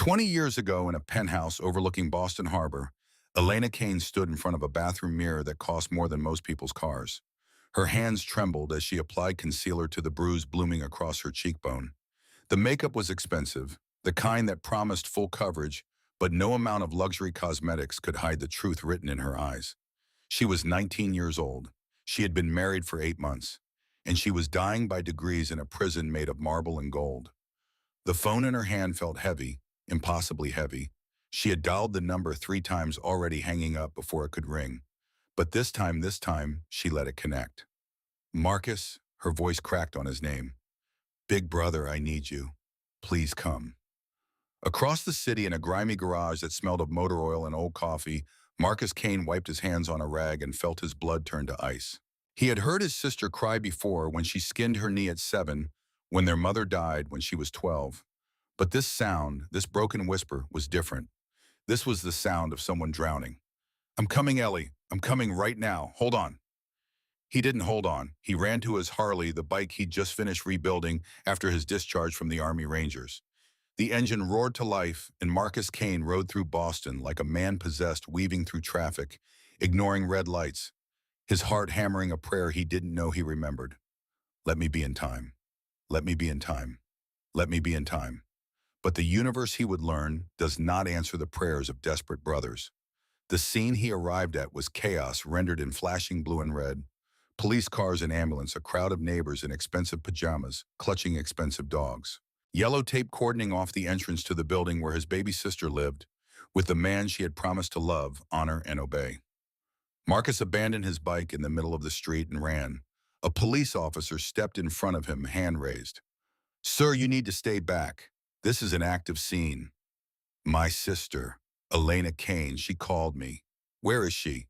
20 years ago, in a penthouse overlooking Boston Harbor, Elena Kane stood in front of a bathroom mirror that cost more than most people's cars. Her hands trembled as she applied concealer to the bruise blooming across her cheekbone. The makeup was expensive, the kind that promised full coverage, but no amount of luxury cosmetics could hide the truth written in her eyes. She was 19 years old. She had been married for 8 months, and she was dying by degrees in a prison made of marble and gold. The phone in her hand felt heavy, impossibly heavy. She had dialed the number 3 times, already hanging up before it could ring. But this time, she let it connect. Marcus, her voice cracked on his name. Big brother, I need you. Please come. Across the city, in a grimy garage that smelled of motor oil and old coffee, Marcus Kane wiped his hands on a rag and felt his blood turn to ice. He had heard his sister cry before, when she skinned her knee at 7, when their mother died when she was 12. But this sound, this broken whisper, was different. This was the sound of someone drowning. I'm coming, Ellie. I'm coming right now. Hold on. He didn't hold on. He ran to his Harley, the bike he'd just finished rebuilding after his discharge from the Army Rangers. The engine roared to life, and Marcus Kane rode through Boston like a man possessed, weaving through traffic, ignoring red lights, his heart hammering a prayer he didn't know he remembered. Let me be in time. Let me be in time. Let me be in time. But the universe, he would learn, does not answer the prayers of desperate brothers. The scene he arrived at was chaos rendered in flashing blue and red. Police cars and ambulance, a crowd of neighbors in expensive pajamas, clutching expensive dogs. Yellow tape cordoning off the entrance to the building where his baby sister lived, with the man she had promised to love, honor, and obey. Marcus abandoned his bike in the middle of the street and ran. A police officer stepped in front of him, hand raised. Sir, you need to stay back. This is an active scene. My sister, Elena Kane, she called me. Where is she?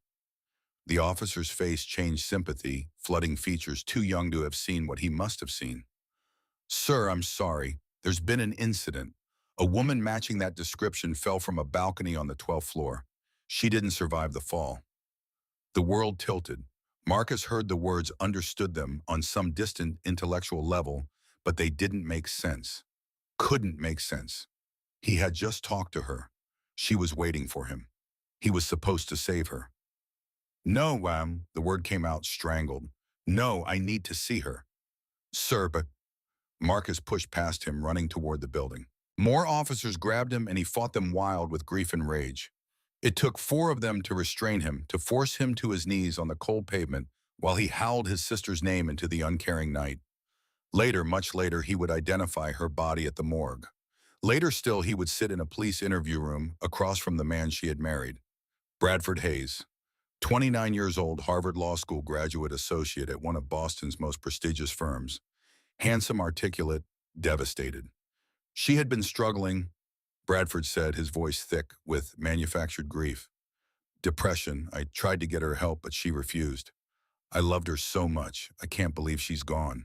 The officer's face changed, sympathy, flooding features, too young to have seen what he must have seen. Sir, I'm sorry. There's been an incident. A woman matching that description fell from a balcony on the 12th floor. She didn't survive the fall. The world tilted. Marcus heard the words, understood them on some distant intellectual level, but they didn't make sense. Couldn't make sense. He had just talked to her. She was waiting for him. He was supposed to save her. No, the word came out strangled. No, I need to see her. Sir, but... Marcus pushed past him, running toward the building. More officers grabbed him, and he fought them, wild with grief and rage. It took 4 of them to restrain him, to force him to his knees on the cold pavement while he howled his sister's name into the uncaring night. Later, much later, he would identify her body at the morgue. Later still, he would sit in a police interview room across from the man she had married. Bradford Hayes, 29 years old, Harvard Law School graduate associate at one of Boston's most prestigious firms. Handsome, articulate, devastated. She had been struggling, Bradford said, his voice thick with manufactured grief. Depression. I tried to get her help, but she refused. I loved her so much. I can't believe she's gone.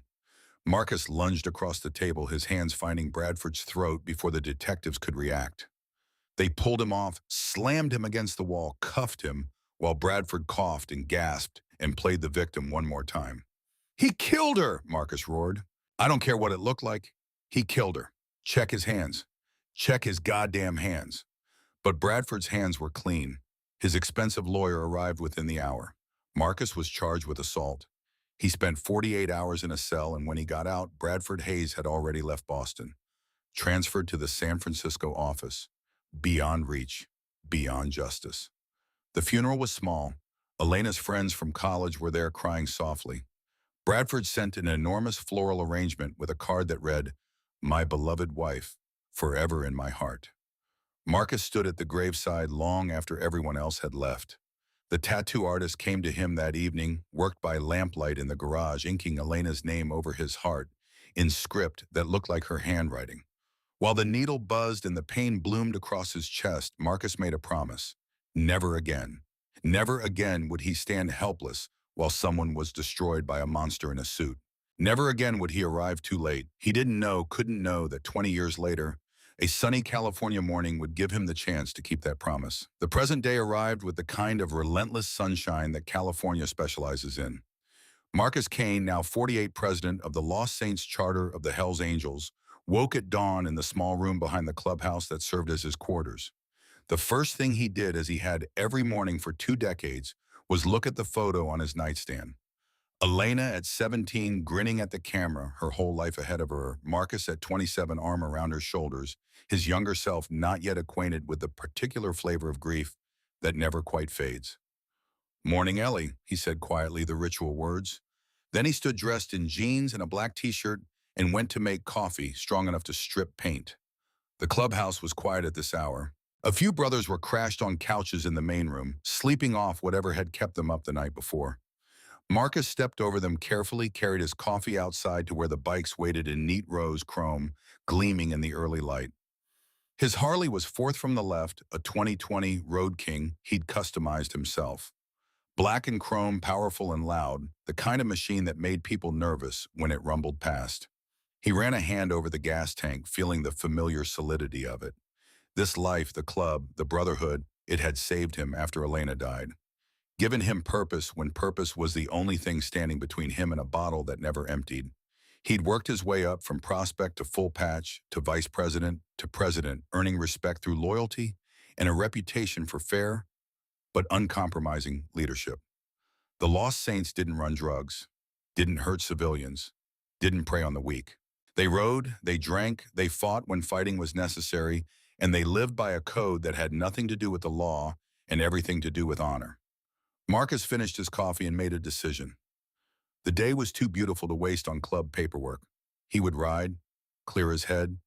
Marcus lunged across the table, his hands finding Bradford's throat before the detectives could react. They pulled him off, slammed him against the wall, cuffed him, while Bradford coughed and gasped and played the victim one more time. He killed her, Marcus roared. I don't care what it looked like. He killed her. Check his hands. Check his goddamn hands. But Bradford's hands were clean. His expensive lawyer arrived within the hour. Marcus was charged with assault. He spent 48 hours in a cell, and when he got out, Bradford Hayes had already left Boston, transferred to the San Francisco office, beyond reach, beyond justice. The funeral was small. Elena's friends from college were there, crying softly. Bradford sent an enormous floral arrangement with a card that read, My beloved wife, forever in my heart. Marcus stood at the graveside long after everyone else had left. The tattoo artist came to him that evening, worked by lamplight in the garage, inking Elena's name over his heart in script that looked like her handwriting. While the needle buzzed and the pain bloomed across his chest, Marcus made a promise. Never again. Never again would he stand helpless while someone was destroyed by a monster in a suit. Never again would he arrive too late. He couldn't know that 20 years later, a sunny California morning would give him the chance to keep that promise. The present day arrived with the kind of relentless sunshine that California specializes in. Marcus Kane, now 48, president of the Los Saints Charter of the Hells Angels, woke at dawn in the small room behind the clubhouse that served as his quarters. The first thing he did, as he had every morning for 2 decades, was look at the photo on his nightstand. Elena at 17, grinning at the camera, her whole life ahead of her. Marcus at 27, arm around her shoulders, his younger self not yet acquainted with the particular flavor of grief that never quite fades. "Morning, Ellie," he said quietly, the ritual words. Then he stood dressed in jeans and a black t-shirt and went to make coffee strong enough to strip paint. The clubhouse was quiet at this hour. A few brothers were crashed on couches in the main room, sleeping off whatever had kept them up the night before. Marcus stepped over them carefully, carried his coffee outside to where the bikes waited in neat rows, chrome, gleaming in the early light. His Harley was fourth from the left, a 2020 Road King he'd customized himself. Black and chrome, powerful and loud, the kind of machine that made people nervous when it rumbled past. He ran a hand over the gas tank, feeling the familiar solidity of it. This life, the club, the brotherhood, it had saved him after Elena died. Given him purpose when purpose was the only thing standing between him and a bottle that never emptied. He'd worked his way up from prospect to full patch, to vice president, to president, earning respect through loyalty and a reputation for fair but uncompromising leadership. The Lost Saints didn't run drugs, didn't hurt civilians, didn't prey on the weak. They rode, they drank, they fought when fighting was necessary, and they lived by a code that had nothing to do with the law and everything to do with honor. Marcus finished his coffee and made a decision. The day was too beautiful to waste on club paperwork. He would ride, clear his head,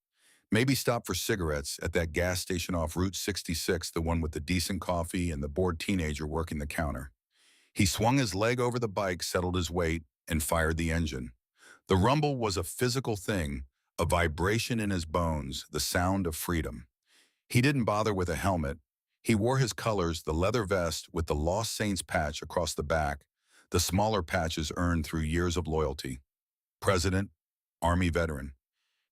maybe stop for cigarettes at that gas station off Route 66, the one with the decent coffee and the bored teenager working the counter. He swung his leg over the bike, settled his weight, and fired the engine. The rumble was a physical thing, a vibration in his bones, the sound of freedom. He didn't bother with a helmet. He wore his colors, the leather vest with the Lost Saints patch across the back, the smaller patches earned through years of loyalty. President, Army veteran.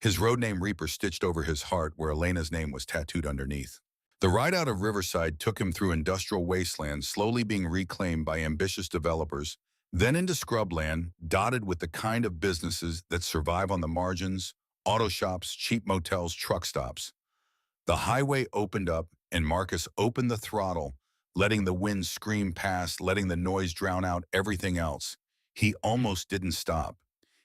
His road name Reaper stitched over his heart where Elena's name was tattooed underneath. The ride out of Riverside took him through industrial wasteland, slowly being reclaimed by ambitious developers, then into scrubland, dotted with the kind of businesses that survive on the margins, auto shops, cheap motels, truck stops. The highway opened up, and Marcus opened the throttle, letting the wind scream past, letting the noise drown out everything else. He almost didn't stop.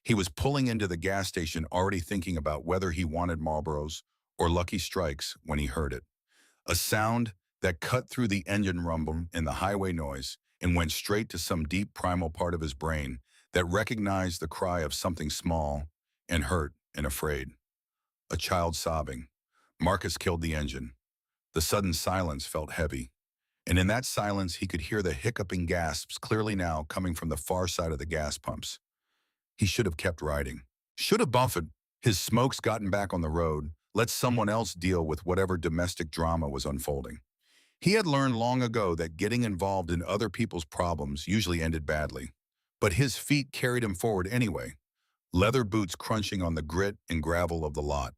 He was pulling into the gas station, already thinking about whether he wanted Marlboros or Lucky Strikes when he heard it. A sound that cut through the engine rumble and the highway noise and went straight to some deep primal part of his brain that recognized the cry of something small and hurt and afraid. A child sobbing. Marcus killed the engine. The sudden silence felt heavy. And in that silence, he could hear the hiccuping gasps clearly now coming from the far side of the gas pumps. He should have kept riding. Should have buffeted. His smokes gotten back on the road, let someone else deal with whatever domestic drama was unfolding. He had learned long ago that getting involved in other people's problems usually ended badly. But his feet carried him forward anyway, leather boots crunching on the grit and gravel of the lot.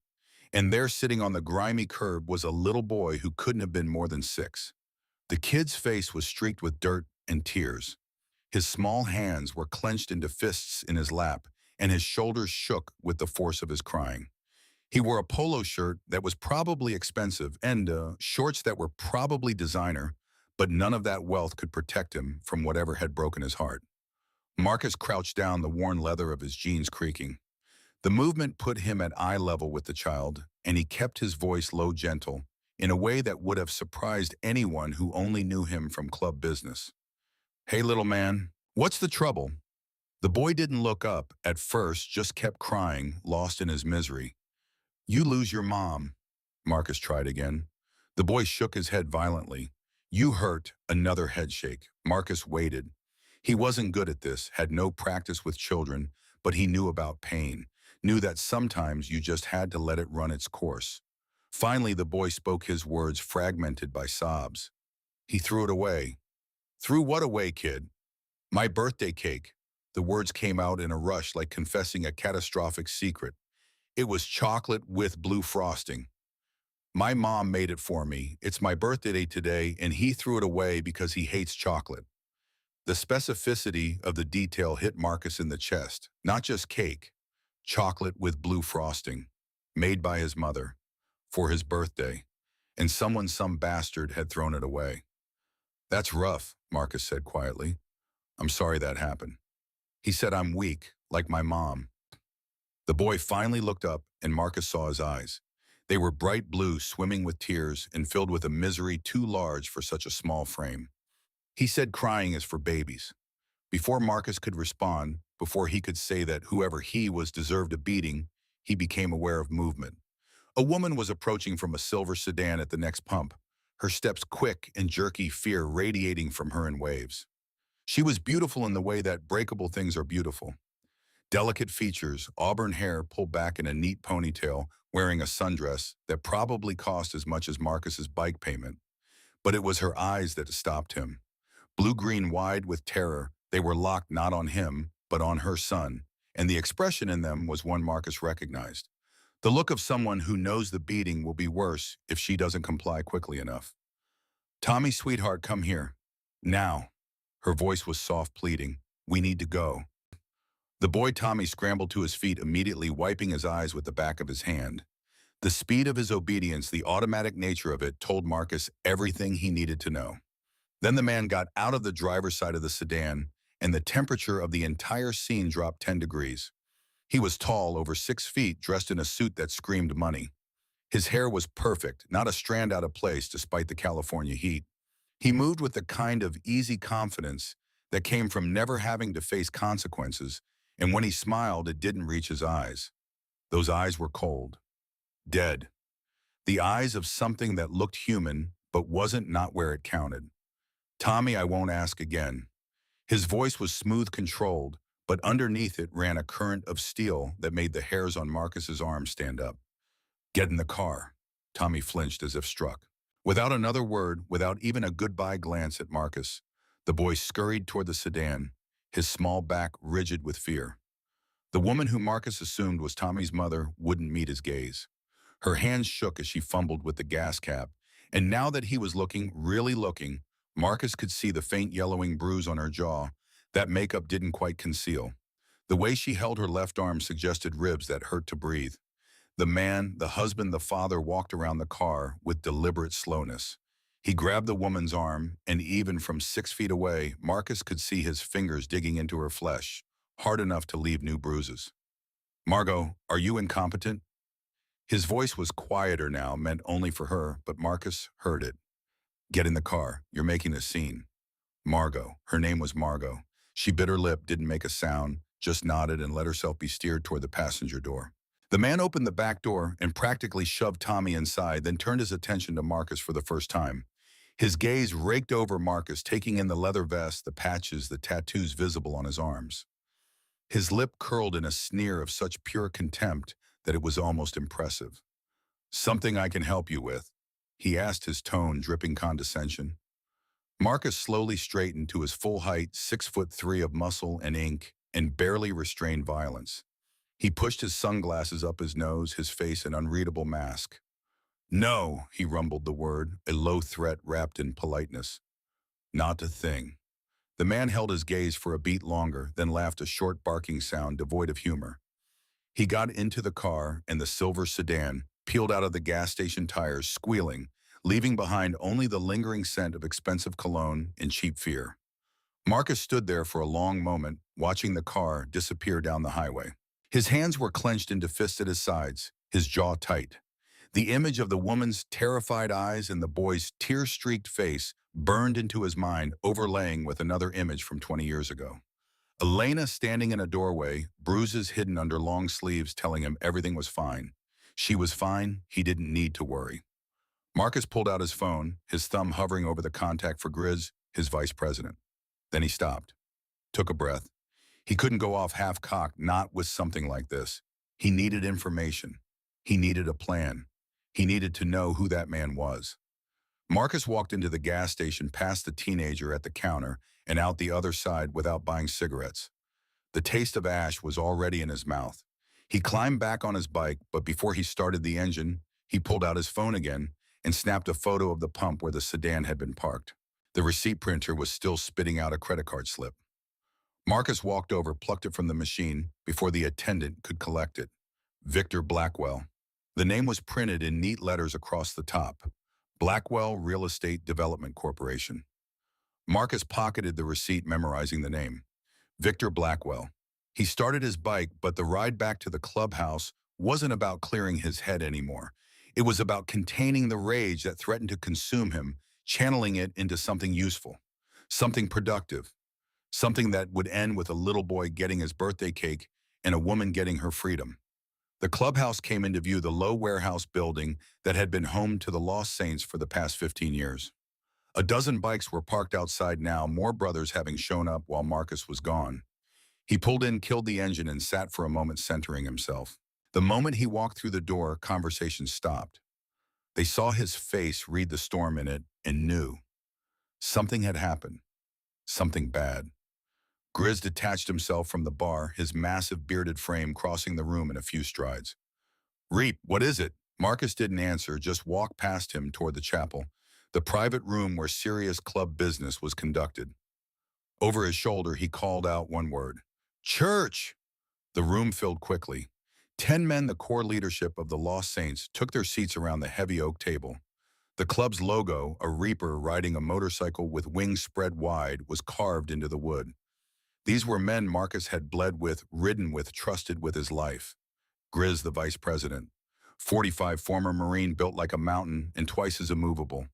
And there sitting on the grimy curb was a little boy who couldn't have been more than 6. The kid's face was streaked with dirt and tears. His small hands were clenched into fists in his lap, and his shoulders shook with the force of his crying. He wore a polo shirt that was probably expensive and shorts that were probably designer, but none of that wealth could protect him from whatever had broken his heart. Marcus crouched down, the worn leather of his jeans creaking. The movement put him at eye level with the child, and he kept his voice low, gentle, in a way that would have surprised anyone who only knew him from club business. "Hey, little man, what's the trouble?" The boy didn't look up at first, just kept crying, lost in his misery. "You lose your mom," Marcus tried again. The boy shook his head violently. "You hurt," another head shake. Marcus waited. He wasn't good at this, had no practice with children, but he knew about pain, knew that sometimes you just had to let it run its course. Finally, the boy spoke, his words fragmented by sobs. "He threw it away." "Threw what away, kid?" "My birthday cake." The words came out in a rush, like confessing a catastrophic secret. "It was chocolate with blue frosting. My mom made it for me. It's my birthday today, and he threw it away because he hates chocolate." The specificity of the detail hit Marcus in the chest. Not just cake, chocolate with blue frosting. made by his mother, for his birthday, and some bastard had thrown it away. That's rough, Marcus said quietly. I'm sorry that happened. He said I'm weak, like my mom. The boy finally looked up and Marcus saw his eyes. They were bright blue, swimming with tears and filled with a misery too large for such a small frame. He said crying is for babies. Before Marcus could respond, before he could say that whoever he was deserved a beating, he became aware of movement. A woman was approaching from a silver sedan at the next pump, her steps quick and jerky, fear radiating from her in waves. She was beautiful in the way that breakable things are beautiful. Delicate features, auburn hair pulled back in a neat ponytail, wearing a sundress that probably cost as much as Marcus's bike payment. But it was her eyes that stopped him. Blue-green wide with terror, they were locked not on him, but on her son, and the expression in them was one Marcus recognized. The look of someone who knows the beating will be worse if she doesn't comply quickly enough. Tommy, sweetheart, come here. Now. Her voice was soft pleading. We need to go. The boy Tommy scrambled to his feet, immediately wiping his eyes with the back of his hand. The speed of his obedience, the automatic nature of it, told Marcus everything he needed to know. Then the man got out of the driver's side of the sedan, and the temperature of the entire scene dropped 10 degrees. He was tall, over 6 feet, dressed in a suit that screamed money. His hair was perfect, not a strand out of place despite the California heat. He moved with the kind of easy confidence that came from never having to face consequences, and when he smiled, it didn't reach his eyes. Those eyes were cold, dead. The eyes of something that looked human, but wasn't not where it counted. Tommy, I won't ask again. His voice was smooth, controlled, but underneath it ran a current of steel that made the hairs on Marcus's arms stand up. Get in the car. Tommy flinched as if struck. Without another word, without even a goodbye glance at Marcus, the boy scurried toward the sedan, his small back rigid with fear. The woman who Marcus assumed was Tommy's mother wouldn't meet his gaze. Her hands shook as she fumbled with the gas cap, and now that he was looking, really looking, Marcus could see the faint yellowing bruise on her jaw that makeup didn't quite conceal. The way she held her left arm suggested ribs that hurt to breathe. The man, the husband, the father walked around the car with deliberate slowness. He grabbed the woman's arm, and even from 6 feet away, Marcus could see his fingers digging into her flesh, hard enough to leave new bruises. Margot, are you incompetent? His voice was quieter now, meant only for her, but Marcus heard it. Get in the car. You're making a scene. Margot. Her name was Margot. She bit her lip, didn't make a sound, just nodded and let herself be steered toward the passenger door. The man opened the back door and practically shoved Tommy inside, then turned his attention to Marcus for the first time. His gaze raked over Marcus, taking in the leather vest, the patches, the tattoos visible on his arms. His lip curled in a sneer of such pure contempt that it was almost impressive. Something I can help you with? He asked, his tone dripping condescension. Marcus slowly straightened to his full height, 6'3" of muscle and ink, and barely restrained violence. He pushed his sunglasses up his nose, his face an unreadable mask. No, he rumbled the word, a low threat wrapped in politeness. Not a thing. The man held his gaze for a beat longer, then laughed, a short barking sound devoid of humor. He got into the car, and the silver sedan peeled out of the gas station tires, squealing, leaving behind only the lingering scent of expensive cologne and cheap fear. Marcus stood there for a long moment, watching the car disappear down the highway. His hands were clenched into fists at his sides, his jaw tight. The image of the woman's terrified eyes and the boy's tear-streaked face burned into his mind, overlaying with another image from 20 years ago. Elena standing in a doorway, bruises hidden under long sleeves telling him everything was fine. She was fine, he didn't need to worry. Marcus pulled out his phone, his thumb hovering over the contact for Grizz, his vice president. Then he stopped, took a breath. He couldn't go off half-cocked, not with something like this. He needed information. He needed a plan. He needed to know who that man was. Marcus walked into the gas station past the teenager at the counter and out the other side without buying cigarettes. The taste of ash was already in his mouth. He climbed back on his bike, but before he started the engine, he pulled out his phone again and snapped a photo of the pump where the sedan had been parked. The receipt printer was still spitting out a credit card slip. Marcus walked over, plucked it from the machine before the attendant could collect it. Victor Blackwell. The name was printed in neat letters across the top. Blackwell Real Estate Development Corporation. Marcus pocketed the receipt, memorizing the name. Victor Blackwell. He started his bike, but the ride back to the clubhouse wasn't about clearing his head anymore. It was about containing the rage that threatened to consume him, channeling it into something useful, something productive, something that would end with a little boy getting his birthday cake and a woman getting her freedom. The clubhouse came into view, the low warehouse building that had been home to the Lost Saints for the past 15 years. A dozen bikes were parked outside now, more brothers having shown up while Marcus was gone. He pulled in, killed the engine, and sat for a moment, centering himself. The moment he walked through the door, conversation stopped. They saw his face, read the storm in it, and knew. Something had happened. Something bad. Grizz detached himself from the bar, his massive bearded frame crossing the room in a few strides. "Reap, what is it?" Marcus didn't answer, just walked past him toward the chapel, the private room where serious club business was conducted. Over his shoulder, he called out one word. "Church!" The room filled quickly. 10 men, the core leadership of the Lost Saints, took their seats around the heavy oak table. The club's logo, a reaper riding a motorcycle with wings spread wide, was carved into the wood. These were men Marcus had bled with, ridden with, trusted with his life. Grizz, the vice president. 45, former Marine, built like a mountain and twice as immovable.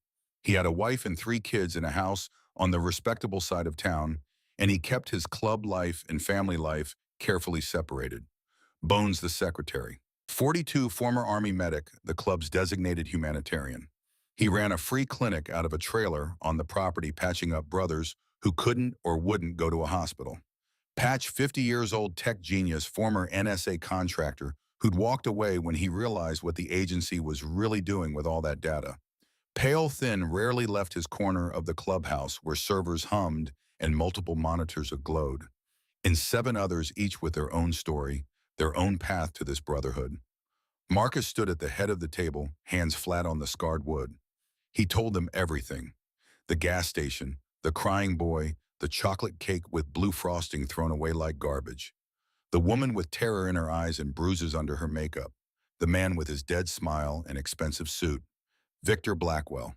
He had a wife and 3 kids in a house on the respectable side of town, and he kept his club life and family life carefully separated. Bones, the secretary. 42, former Army medic, the club's designated humanitarian. He ran a free clinic out of a trailer on the property, patching up brothers who couldn't or wouldn't go to a hospital. Patch, 50 years old tech genius, former NSA contractor, who'd walked away when he realized what the agency was really doing with all that data. Pale Thin rarely left his corner of the clubhouse where servers hummed and multiple monitors glowed. And 7 others, each with their own story, their own path to this brotherhood. Marcus stood at the head of the table, hands flat on the scarred wood. He told them everything. The gas station, the crying boy, the chocolate cake with blue frosting thrown away like garbage. The woman with terror in her eyes and bruises under her makeup. The man with his dead smile and expensive suit. Victor Blackwell.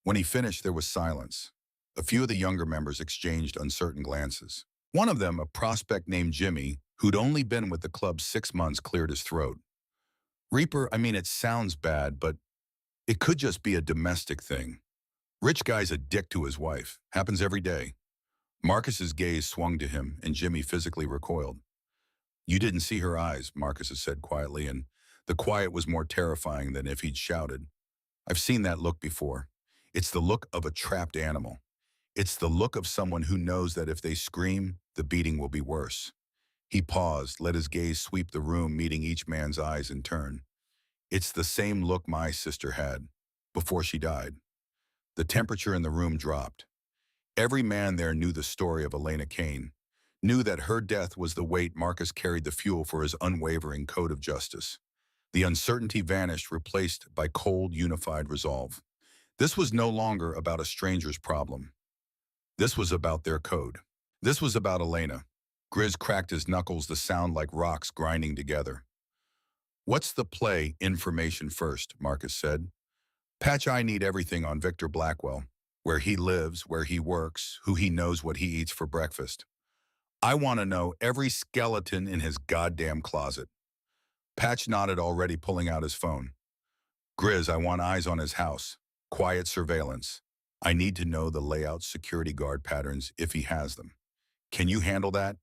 When he finished, there was silence. A few of the younger members exchanged uncertain glances. One of them, a prospect named Jimmy, who'd only been with the club 6 months, cleared his throat. "Reaper, I mean, it sounds bad, but it could just be a domestic thing. Rich guy's a dick to his wife. Happens every day." Marcus's gaze swung to him, and Jimmy physically recoiled. "You didn't see her eyes," Marcus said quietly, and the quiet was more terrifying than if he'd shouted. "I've seen that look before. It's the look of a trapped animal. It's the look of someone who knows that if they scream, the beating will be worse." He paused, let his gaze sweep the room, meeting each man's eyes in turn. "It's the same look my sister had, before she died." The temperature in the room dropped. Every man there knew the story of Elena Kane, knew that her death was the weight Marcus carried, the fuel for his unwavering code of justice. The uncertainty vanished, replaced by cold, unified resolve. This was no longer about a stranger's problem. This was about their code. This was about Elena. Grizz cracked his knuckles, the sound like rocks grinding together. "What's the play? Information first," Marcus said. "Patch, I need everything on Victor Blackwell. Where he lives, where he works, who he knows, what he eats for breakfast. I want to know every skeleton in his goddamn closet." Patch nodded, already pulling out his phone. "Grizz, I want eyes on his house. Quiet surveillance. I need to know the layout, security guard patterns, if he has them. Can you handle that?"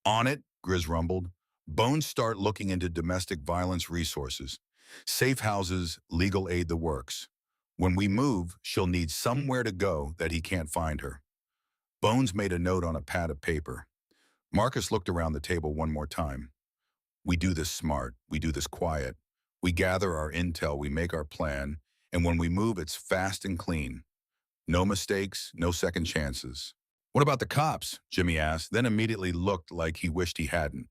"On it," Grizz rumbled. "Bones, start looking into domestic violence resources. Safe houses, legal aid, the works. When we move, she'll need somewhere to go that he can't find her." Bones made a note on a pad of paper. Marcus looked around the table one more time. "We do this smart. We do this quiet. We gather our intel, we make our plan, and when we move, it's fast and clean. No mistakes, no second chances." "What about the cops?" Jimmy asked, then immediately looked like he wished he hadn't.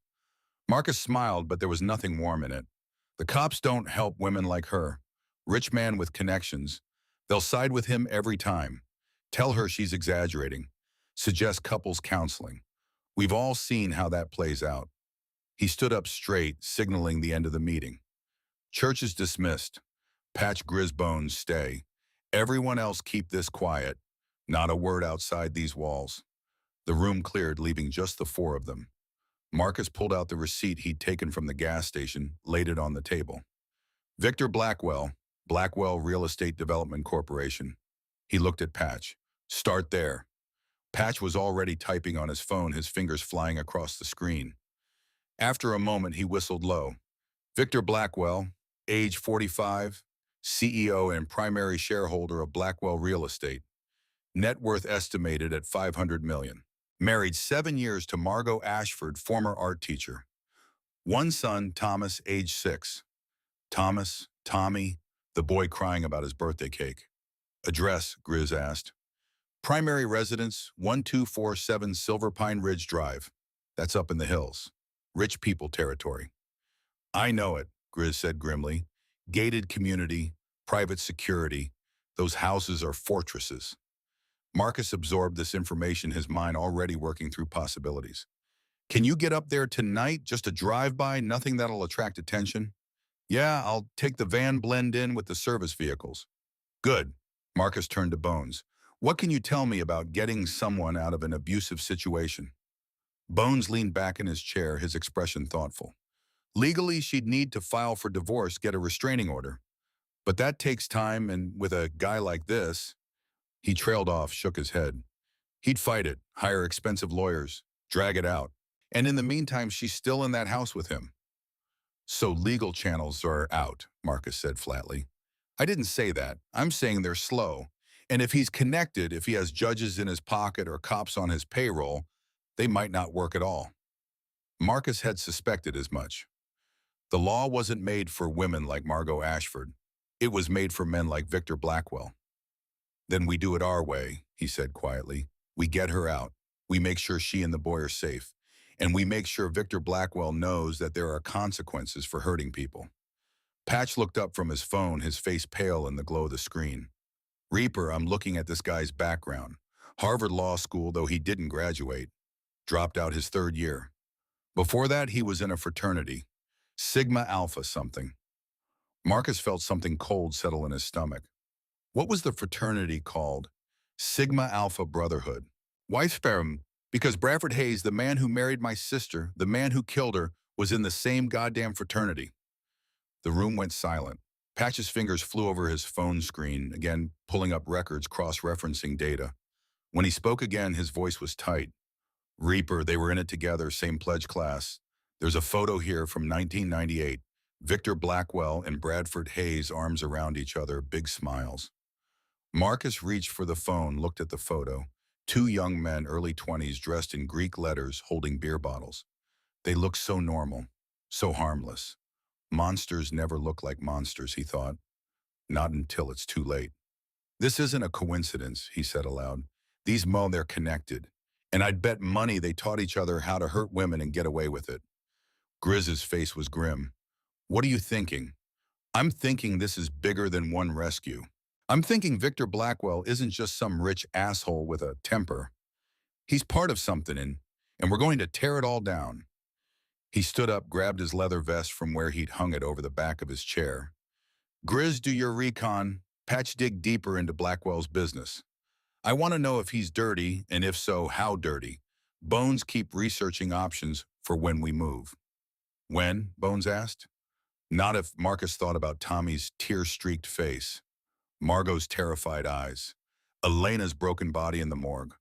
Marcus smiled, but there was nothing warm in it. "The cops don't help women like her. Rich man with connections. They'll side with him every time. Tell her she's exaggerating. Suggest couples counseling. We've all seen how that plays out." He stood up straight, signaling the end of the meeting. Church is dismissed. Patch Grisbones stay. Everyone else keep this quiet. Not a word outside these walls. The room cleared, leaving just the four of them. Marcus pulled out the receipt he'd taken from the gas station, laid it on the table. Victor Blackwell, Blackwell Real Estate Development Corporation. He looked at Patch. Start there. Patch was already typing on his phone, his fingers flying across the screen. After a moment, he whistled low. Victor Blackwell, age 45, CEO and primary shareholder of Blackwell Real Estate. Net worth estimated at $500 million. Married 7 years to Margot Ashford, former art teacher. One son, Thomas, age 6. Thomas, Tommy, the boy crying about his birthday cake. Address, Grizz asked. Primary residence, 1247 Silver Pine Ridge Drive. That's up in the hills. Rich people territory. I know it, Grizz said grimly. Gated community, private security. Those houses are fortresses. Marcus absorbed this information, his mind already working through possibilities. Can you get up there tonight? Just a drive-by, nothing that'll attract attention? Yeah, I'll take the van, blend in with the service vehicles. Good. Marcus turned to Bones. What can you tell me about getting someone out of an abusive situation? Bones leaned back in his chair, his expression thoughtful. Legally, she'd need to file for divorce, get a restraining order. But that takes time, and with a guy like this, he trailed off, shook his head. He'd fight it, hire expensive lawyers, drag it out. And in the meantime, she's still in that house with him. So legal channels are out, Marcus said flatly. I didn't say that. I'm saying they're slow. And if he's connected, if he has judges in his pocket or cops on his payroll, they might not work at all. Marcus had suspected as much. The law wasn't made for women like Margot Ashford. It was made for men like Victor Blackwell. Then we do it our way, he said quietly. We get her out. We make sure she and the boy are safe. And we make sure Victor Blackwell knows that there are consequences for hurting people. Patch looked up from his phone, his face pale in the glow of the screen. Reaper, I'm looking at this guy's background. Harvard Law School, though he didn't graduate. Dropped out his 3rd year. Before that, he was in a fraternity. Sigma Alpha something. Marcus felt something cold settle in his stomach. What was the fraternity called? Sigma Alpha Brotherhood. Why sperm? Because Bradford Hayes, the man who married my sister, the man who killed her, was in the same goddamn fraternity. The room went silent. Patch's fingers flew over his phone screen, again pulling up records, cross-referencing data. When he spoke again, his voice was tight. Reaper, they were in it together, same pledge class. There's a photo here from 1998. Victor Blackwell and Bradford Hayes, arms around each other, big smiles. Marcus reached for the phone, looked at the photo. 2 young men, early 20s, dressed in Greek letters, holding beer bottles. They looked so normal, so harmless. Monsters never look like monsters, he thought. Not until it's too late. This isn't a coincidence, he said aloud. These men, they're connected. And I'd bet money they taught each other how to hurt women and get away with it. Grizz's face was grim. What are you thinking? I'm thinking this is bigger than one rescue. I'm thinking Victor Blackwell isn't just some rich asshole with a temper. He's part of something, and we're going to tear it all down. He stood up, grabbed his leather vest from where he'd hung it over the back of his chair. Grizz, do your recon. Patch, dig deeper into Blackwell's business. I want to know if he's dirty, and if so, how dirty. Bones, keep researching options for when we move. When? Bones asked. Not if. Marcus thought about Tommy's tear-streaked face, Margot's terrified eyes, Elena's broken body in the morgue.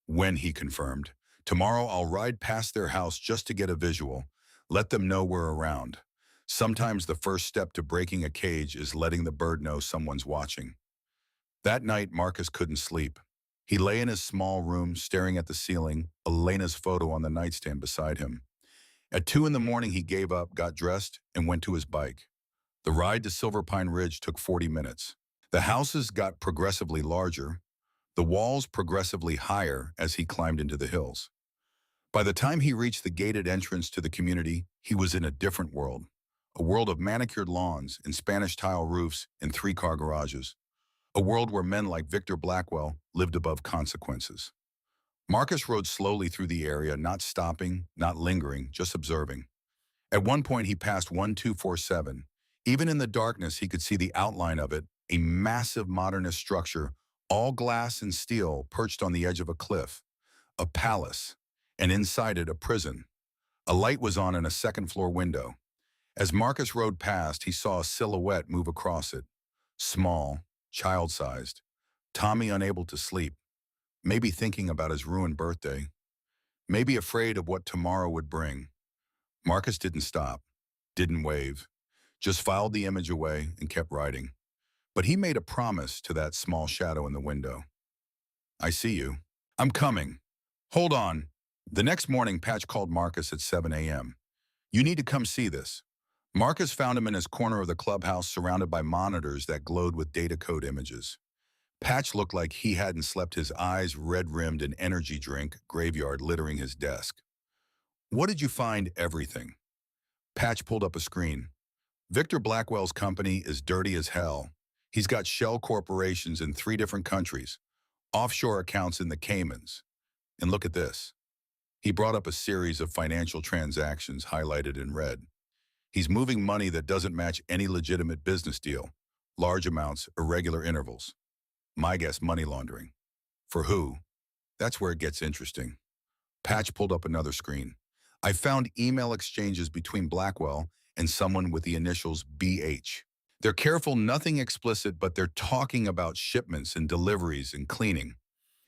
When, he confirmed. Tomorrow I'll ride past their house just to get a visual. Let them know we're around. Sometimes the first step to breaking a cage is letting the bird know someone's watching. That night, Marcus couldn't sleep. He lay in his small room, staring at the ceiling, Elena's photo on the nightstand beside him. At 2 in the morning, he gave up, got dressed, and went to his bike. The ride to Silver Pine Ridge took 40 minutes. The houses got progressively larger, the walls progressively higher as he climbed into the hills. By the time he reached the gated entrance to the community, he was in a different world. A world of manicured lawns and Spanish tile roofs and 3-car garages. A world where men like Victor Blackwell lived above consequences. Marcus rode slowly through the area, not stopping, not lingering, just observing. At one point, he passed 1247. Even in the darkness, he could see the outline of it, a massive modernist structure, all glass and steel, perched on the edge of a cliff, a palace, and inside it a prison. A light was on in a second-floor window. As Marcus rode past, he saw a silhouette move across it. Small, child-sized. Tommy unable to sleep, maybe thinking about his ruined birthday, maybe afraid of what tomorrow would bring. Marcus didn't stop, didn't wave, just filed the image away and kept riding. But he made a promise to that small shadow in the window. I see you. I'm coming. Hold on. The next morning, Patch called Marcus at 7 a.m. You need to come see this. Marcus found him in his corner of the clubhouse surrounded by monitors that glowed with data code images. Patch looked like he hadn't slept, his eyes red-rimmed, an energy drink graveyard littering his desk. What did you find? Everything. Patch pulled up a screen. Victor Blackwell's company is dirty as hell. He's got shell corporations in 3 different countries, offshore accounts in the Caymans. And look at this. He brought up a series of financial transactions highlighted in red. He's moving money that doesn't match any legitimate business deal. Large amounts, irregular intervals. My guess, money laundering. For who? That's where it gets interesting. Patch pulled up another screen. I found email exchanges between Blackwell and someone with the initials BH. They're careful, nothing explicit, but they're talking about shipments and deliveries and cleaning.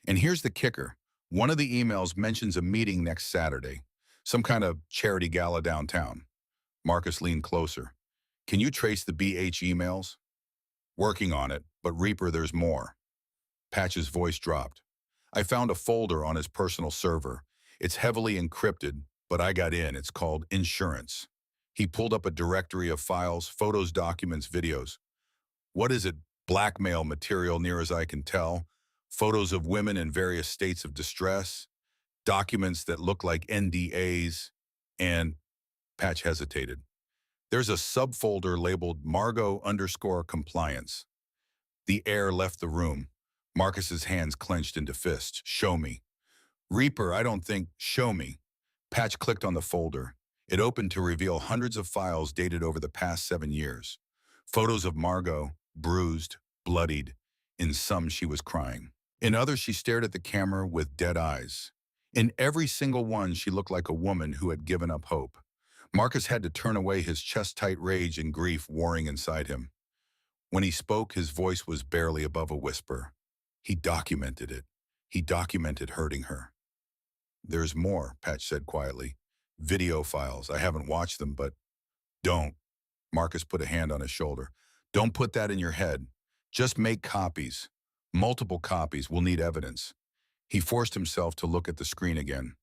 And here's the kicker. One of the emails mentions a meeting next Saturday, some kind of charity gala downtown. Marcus leaned closer. Can you trace the BH emails? Working on it, but Reaper, there's more. Patch's voice dropped. I found a folder on his personal server. It's heavily encrypted, but I got in. It's called Insurance. He pulled up a directory of files, photos, documents, videos. What is it? Blackmail material, near as I can tell. Photos of women in various states of distress. Documents that look like NDAs. And Patch hesitated. There's a subfolder labeled Margot_compliance. The air left the room. Marcus's hands clenched into fists. Show me. Reaper, I don't think. Show me. Patch clicked on the folder. It opened to reveal hundreds of files dated over the past 7 years. Photos of Margot, bruised, bloodied. In some, she was crying. In others, she stared at the camera with dead eyes. In every single one, she looked like a woman who had given up hope. Marcus had to turn away, his chest-tight rage and grief warring inside him. When he spoke, his voice was barely above a whisper. He documented it. He documented hurting her. There's more, Patch said quietly. Video files. I haven't watched them, but don't. Marcus put a hand on his shoulder. Don't put that in your head. Just make copies. Multiple copies. We'll need evidence. He forced himself to look at the screen again.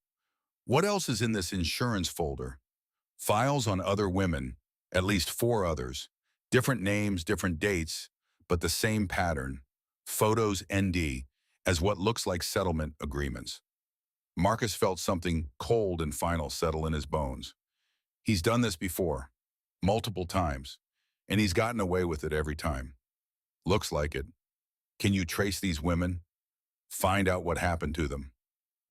What else is in this insurance folder? Files on other women, at least 4 others. Different names, different dates, but the same pattern. Photos ND, as what looks like settlement agreements. Marcus felt something cold and final settle in his bones. He's done this before, multiple times, and he's gotten away with it every time. Looks like it. Can you trace these women? Find out what happened to them?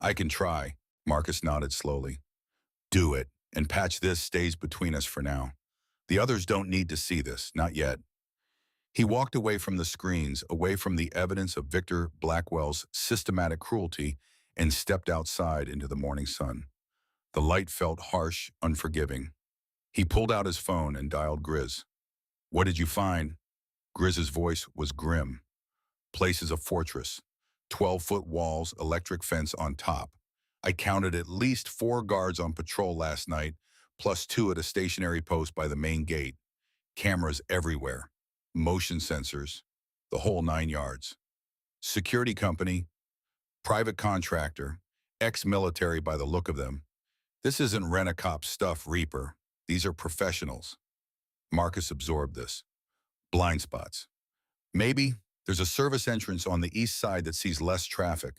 I can try. Marcus nodded slowly. Do it, and Patch, this stays between us for now. The others don't need to see this, not yet. He walked away from the screens, away from the evidence of Victor Blackwell's systematic cruelty, and stepped outside into the morning sun. The light felt harsh, unforgiving. He pulled out his phone and dialed Grizz. What did you find? Grizz's voice was grim. Place is a fortress. 12-foot walls, electric fence on top. I counted at least 4 guards on patrol last night, plus 2 at a stationary post by the main gate. Cameras everywhere. Motion sensors. The whole 9 yards. Security company. Private contractor. Ex-military by the look of them. This isn't rent-a-cop stuff, Reaper. These are professionals. Marcus absorbed this. Blind spots. Maybe there's a service entrance on the east side that sees less traffic.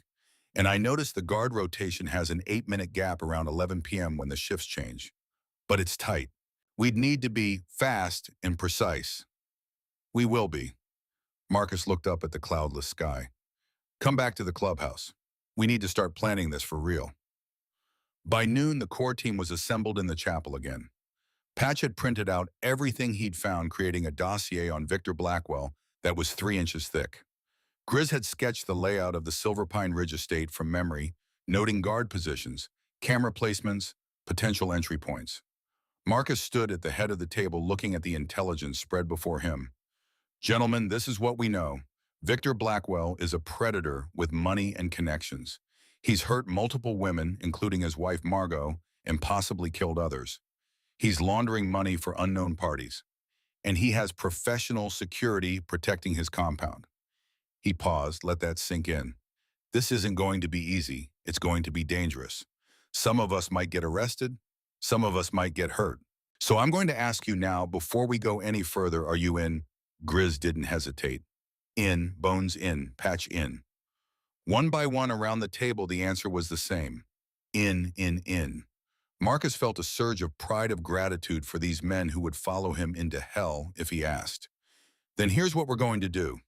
And I noticed the guard rotation has an 8-minute gap around 11 p.m. when the shifts change. But it's tight. We'd need to be fast and precise. We will be. Marcus looked up at the cloudless sky. Come back to the clubhouse. We need to start planning this for real. By noon, the core team was assembled in the chapel again. Patch had printed out everything he'd found, creating a dossier on Victor Blackwell that was 3 inches thick. Grizz had sketched the layout of the Silver Pine Ridge estate from memory, noting guard positions, camera placements, potential entry points. Marcus stood at the head of the table looking at the intelligence spread before him. Gentlemen, this is what we know. Victor Blackwell is a predator with money and connections. He's hurt multiple women, including his wife Margot, and possibly killed others. He's laundering money for unknown parties. And he has professional security protecting his compound. He paused, let that sink in. This isn't going to be easy. It's going to be dangerous. Some of us might get arrested. Some of us might get hurt. So I'm going to ask you now, before we go any further, are you in? Grizz didn't hesitate. In, Bones in, Patch in. One by one around the table, the answer was the same. In. Marcus felt a surge of pride of gratitude for these men who would follow him into hell if he asked. Then here's what we're going to do.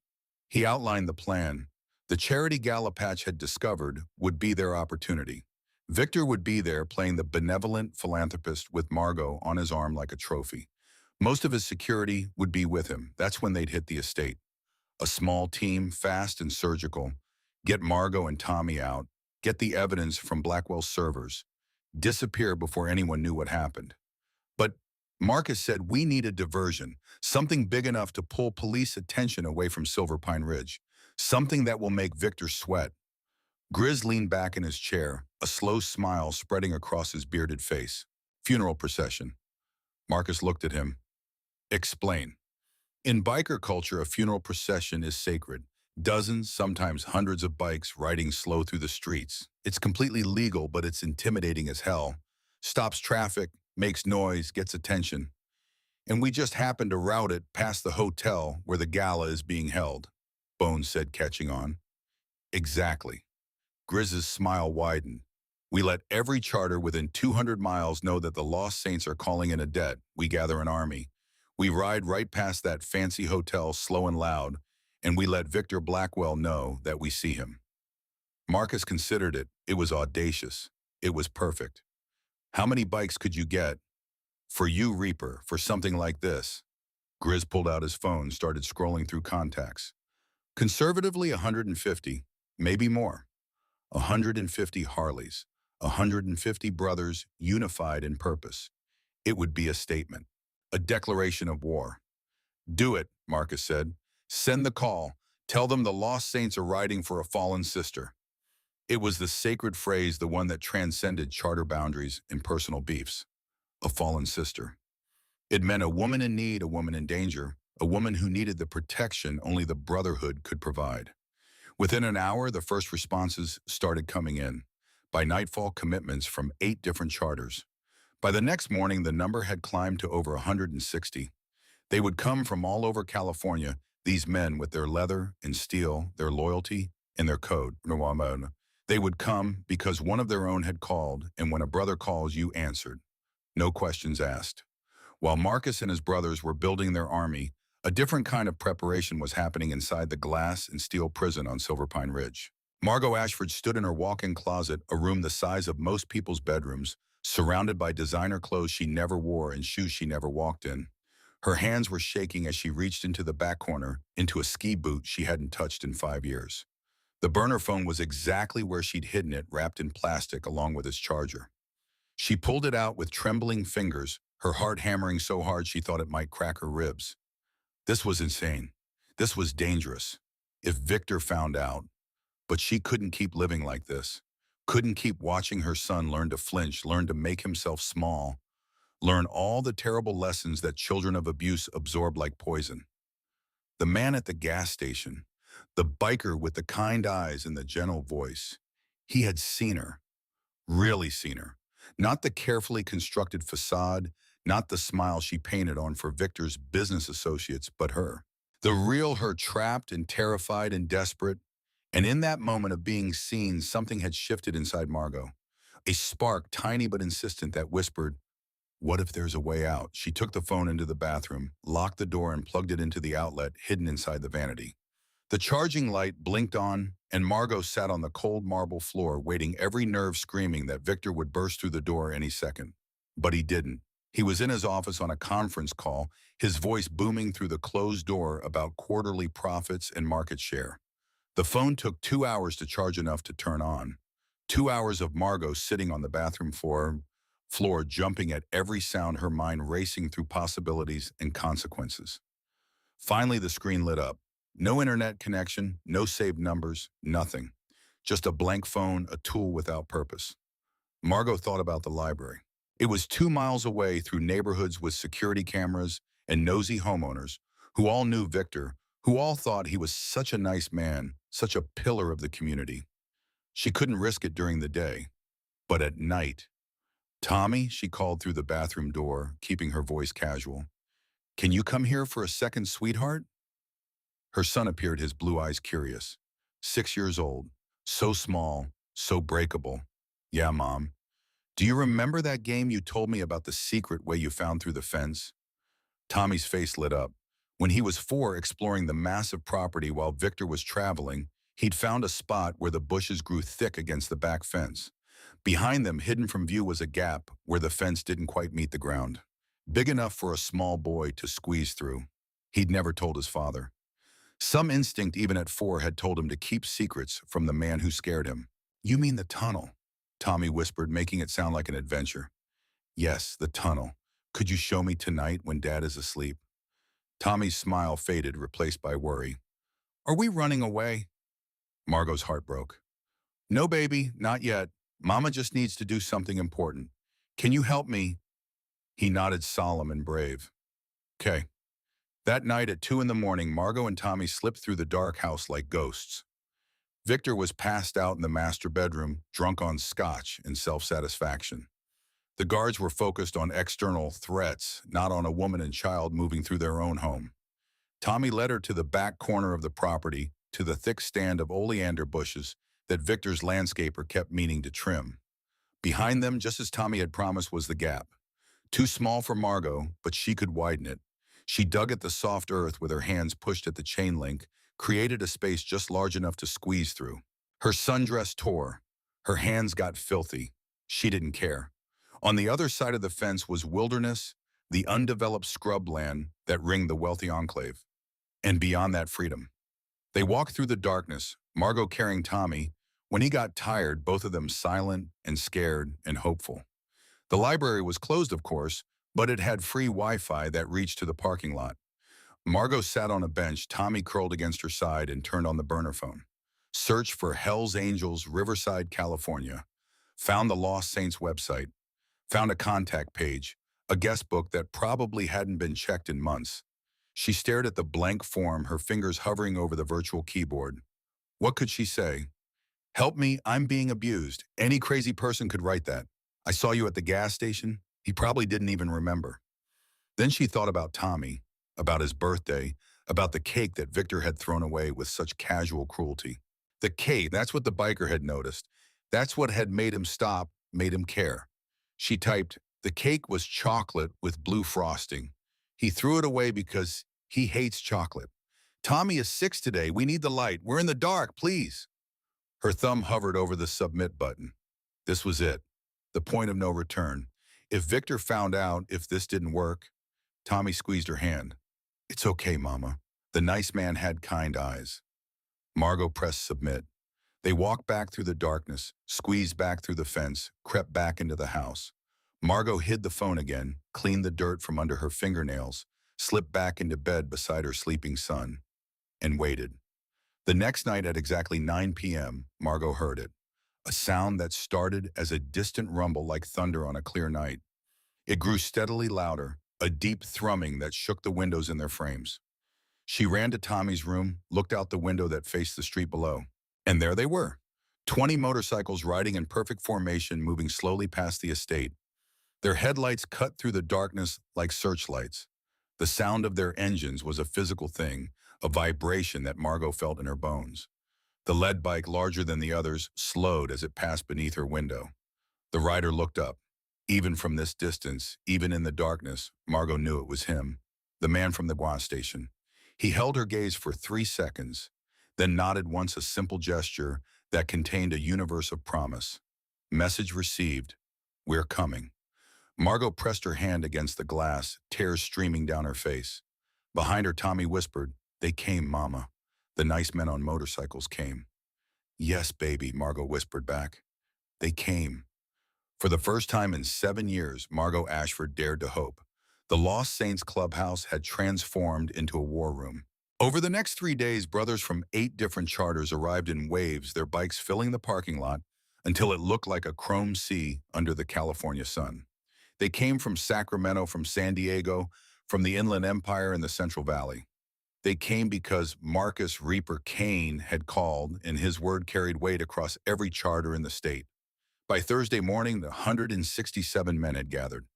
He outlined the plan. The charity gala Patch had discovered would be their opportunity. Victor would be there playing the benevolent philanthropist with Margot on his arm like a trophy. Most of his security would be with him. That's when they'd hit the estate. A small team, fast and surgical. Get Margot and Tommy out. Get the evidence from Blackwell's servers. Disappear before anyone knew what happened. But Marcus said we need a diversion, something big enough to pull police attention away from Silver Pine Ridge, something that will make Victor sweat. Grizz leaned back in his chair, a slow smile spreading across his bearded face. Funeral procession. Marcus looked at him. Explain. In biker culture, a funeral procession is sacred. Dozens, sometimes hundreds of bikes riding slow through the streets. It's completely legal, but it's intimidating as hell. Stops traffic, makes noise, gets attention. And we just happened to route it past the hotel where the gala is being held, Bones said, catching on. Exactly. Grizz's smile widened. We let every charter within 200 miles know that the Lost Saints are calling in a debt. We gather an army. We ride right past that fancy hotel slow and loud, and we let Victor Blackwell know that we see him. Marcus considered it. It was audacious. It was perfect. How many bikes could you get? For you, Reaper, for something like this. Grizz pulled out his phone, started scrolling through contacts. Conservatively, 150, maybe more. 150 Harleys, 150 brothers unified in purpose. It would be a statement, a declaration of war. Do it, Marcus said. Send the call. Tell them the Lost Saints are riding for a fallen sister. It was the sacred phrase, the one that transcended charter boundaries and personal beefs. A fallen sister. It meant a woman in need, a woman in danger, a woman who needed the protection only the brotherhood could provide. Within an hour, the first responses started coming in. By nightfall, commitments from 8 different charters. By the next morning, the number had climbed to over 160. They would come from all over California, these men with their leather and steel, their loyalty, and their code. They would come because one of their own had called, and when a brother calls, you answered. No questions asked. While Marcus and his brothers were building their army, a different kind of preparation was happening inside the glass and steel prison on Silver Pine Ridge. Margot Ashford stood in her walk-in closet, a room the size of most people's bedrooms, surrounded by designer clothes she never wore and shoes she never walked in. Her hands were shaking as she reached into the back corner, into a ski boot she hadn't touched in 5 years. The burner phone was exactly where she'd hidden it, wrapped in plastic along with its charger. She pulled it out with trembling fingers, her heart hammering so hard she thought it might crack her ribs. This was insane. This was dangerous. If Victor found out. But she couldn't keep living like this. Couldn't keep watching her son learn to flinch, learn to make himself small, learn all the terrible lessons that children of abuse absorb like poison. The man at the gas station, the biker with the kind eyes and the gentle voice, he had seen her, really seen her. Not the carefully constructed facade, not the smile she painted on for Victor's business associates, but her. The real her, trapped and terrified and desperate. And in that moment of being seen, something had shifted inside Margot. A spark, tiny but insistent, that whispered, what if there's a way out? She took the phone into the bathroom, locked the door, and plugged it into the outlet hidden inside the vanity. The charging light blinked on, and Margot sat on the cold marble floor, waiting, every nerve screaming that Victor would burst through the door any second. But he didn't. He was in his office on a conference call, his voice booming through the closed door about quarterly profits and market share. The phone took 2 hours to charge enough to turn on. 2 hours of Margot sitting on the bathroom floor jumping at every sound, her mind racing through possibilities and consequences. Finally, the screen lit up. No internet connection, no saved numbers, nothing. Just a blank phone, a tool without purpose. Margot thought about the library. It was 2 miles away through neighborhoods with security cameras and nosy homeowners who all knew Victor, who all thought he was such a nice man, such a pillar of the community. She couldn't risk it during the day, but at night. "Tommy," she called through the bathroom door, keeping her voice casual. "Can you come here for a second, sweetheart?" Her son appeared, his blue eyes curious. 6 years old, so small, so breakable. "Yeah, Mom. Do you remember that game you told me about, the secret way you found through the fence?" Tommy's face lit up. When he was 4, exploring the massive property while Victor was traveling, he'd found a spot where the bushes grew thick against the back fence. Behind them, hidden from view, was a gap where the fence didn't quite meet the ground. Big enough for a small boy to squeeze through. He'd never told his father. Some instinct, even at 4, had told him to keep secrets from the man who scared him. "You mean the tunnel?" Tommy whispered, making it sound like an adventure. "Yes, the tunnel. Could you show me tonight when Dad is asleep?" Tommy's smile faded, replaced by worry. "Are we running away?" Margot's heart broke. "No, baby, not yet. Mama just needs to do something important. Can you help me?" He nodded, solemn and brave. "Okay." That night at 2 in the morning, Margot and Tommy slipped through the dark house like ghosts. Victor was passed out in the master bedroom, drunk on scotch and self-satisfaction. The guards were focused on external threats, not on a woman and child moving through their own home. Tommy led her to the back corner of the property, to the thick stand of oleander bushes that Victor's landscaper kept meaning to trim. Behind them, just as Tommy had promised, was the gap. Too small for Margot, but she could widen it. She dug at the soft earth with her hands pushed at the chain link, created a space just large enough to squeeze through. Her sundress tore. Her hands got filthy. She didn't care. On the other side of the fence was wilderness, the undeveloped scrub land that ringed the wealthy enclave. And beyond that, freedom. They walked through the darkness, Margot carrying Tommy. When he got tired, both of them silent and scared and hopeful. The library was closed, of course, but it had free Wi-Fi that reached to the parking lot. Margot sat on a bench, Tommy curled against her side, and turned on the burner phone. Search for Hell's Angels, Riverside, California. Found the Lost Saints website. Found a contact page, a guest book that probably hadn't been checked in months. She stared at the blank form, her fingers hovering over the virtual keyboard. What could she say? "Help me, I'm being abused." Any crazy person could write that. "I saw you at the gas station." He probably didn't even remember. Then she thought about Tommy, about his birthday, about the cake that Victor had thrown away with such casual cruelty. The cake, that's what the biker had noticed. That's what had made him stop, made him care. She typed, "The cake was chocolate with blue frosting. He threw it away because he hates chocolate. Tommy is 6 today. We need the light. We're in the dark, please." Her thumb hovered over the submit button. This was it. The point of no return. If Victor found out, if this didn't work. Tommy squeezed her hand. "It's okay, Mama." The nice man had kind eyes. Margot pressed submit. They walked back through the darkness, squeezed back through the fence, crept back into the house. Margot hid the phone again, cleaned the dirt from under her fingernails, slipped back into bed beside her sleeping son, and waited. The next night at exactly 9 p.m., Margot heard it. A sound that started as a distant rumble like thunder on a clear night. It grew steadily louder, a deep thrumming that shook the windows in their frames. She ran to Tommy's room, looked out the window that faced the street below. And there they were, 20 motorcycles riding in perfect formation, moving slowly past the estate. Their headlights cut through the darkness like searchlights. The sound of their engines was a physical thing, a vibration that Margot felt in her bones. The lead bike, larger than the others, slowed as it passed beneath her window. The rider looked up. Even from this distance, even in the darkness, Margot knew it was him, the man from the gas station. He held her gaze for 3 seconds, then nodded once, a simple gesture that contained a universe of promise. Message received. We're coming. Margot pressed her hand against the glass, tears streaming down her face. Behind her, Tommy whispered, "They came, Mama. The nice men on motorcycles came." "Yes, baby," Margot whispered back. "They came." For the first time in 7 years, Margot Ashford dared to hope. The Lost Saints clubhouse had transformed into a war room. Over the next 3 days, brothers from 8 different charters arrived in waves, their bikes filling the parking lot until it looked like a chrome sea under the California sun. They came from Sacramento, from San Diego, from the Inland Empire and the Central Valley. They came because Marcus Reaper Kane had called, and his word carried weight across every charter in the state. By Thursday morning, the 167 men had gathered.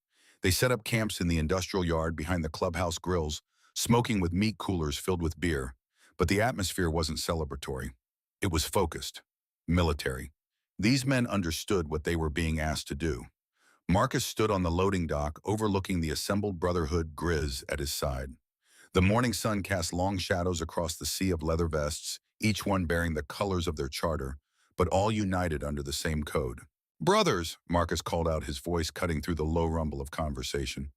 They set up camps in the industrial yard behind the clubhouse grills, smoking with meat coolers filled with beer. But the atmosphere wasn't celebratory. It was focused, military. These men understood what they were being asked to do. Marcus stood on the loading dock, overlooking the assembled brotherhood, Grizz at his side. The morning sun cast long shadows across the sea of leather vests, each one bearing the colors of their charter, but all united under the same code. "Brothers," Marcus called out, his voice cutting through the low rumble of conversation.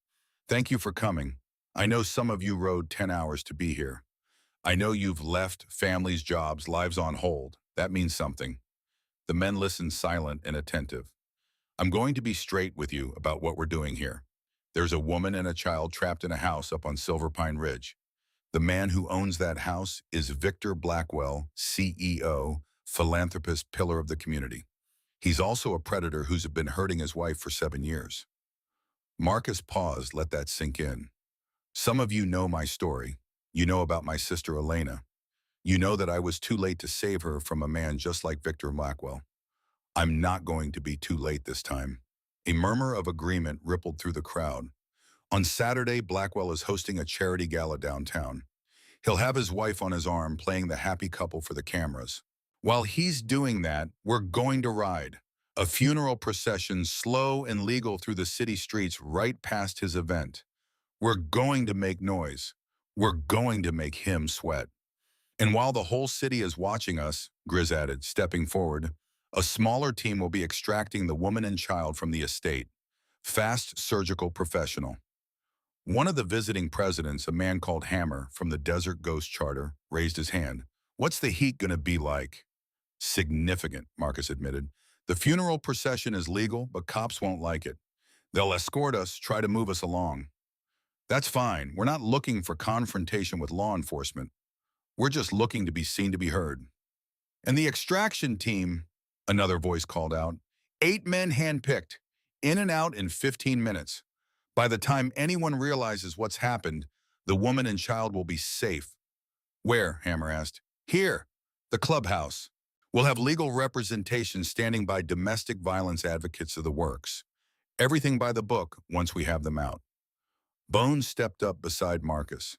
"Thank you for coming. I know some of you rode 10 hours to be here. I know you've left families, jobs, lives on hold. That means something." The men listened, silent and attentive. "I'm going to be straight with you about what we're doing here. There's a woman and a child trapped in a house up on Silver Pine Ridge. The man who owns that house is Victor Blackwell, CEO, philanthropist, pillar of the community. He's also a predator who's been hurting his wife for 7 years." Marcus paused, let that sink in. "Some of you know my story. You know about my sister Elena. You know that I was too late to save her from a man just like Victor Blackwell. I'm not going to be too late this time." A murmur of agreement rippled through the crowd. On Saturday, Blackwell is hosting a charity gala downtown. He'll have his wife on his arm, playing the happy couple for the cameras. While he's doing that, we're going to ride a funeral procession, slow and legal, through the city streets right past his event. We're going to make noise. We're going to make him sweat. And while the whole city is watching us, Grizz added, stepping forward, a smaller team will be extracting the woman and child from the estate. Fast surgical professional. One of the visiting presidents, a man called Hammer from the Desert Ghost Charter, raised his hand. "What's the heat going to be like?" "Significant," Marcus admitted. "The funeral procession is legal, but cops won't like it. They'll escort us, try to move us along. That's fine. We're not looking for confrontation with law enforcement. We're just looking to be seen, to be heard." "And the extraction team," another voice called out. 8 men handpicked, in and out in 15 minutes. By the time anyone realizes what's happened, the woman and child will be safe." "Where?" Hammer asked. "Here, the clubhouse. We'll have legal representation standing by, domestic violence advocates of the works. Everything by the book once we have them out." Bones stepped up beside Marcus.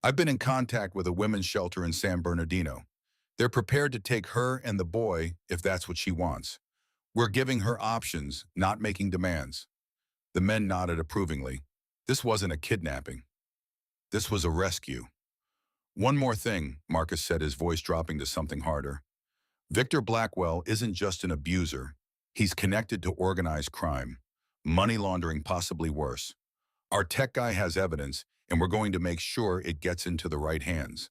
"I've been in contact with a women's shelter in San Bernardino. They're prepared to take her and the boy if that's what she wants. We're giving her options, not making demands." The men nodded approvingly. This wasn't a kidnapping. This was a rescue. "One more thing," Marcus said, his voice dropping to something harder. "Victor Blackwell isn't just an abuser. He's connected to organized crime, money laundering, possibly worse. Our tech guy has evidence, and we're going to make sure it gets into the right hands.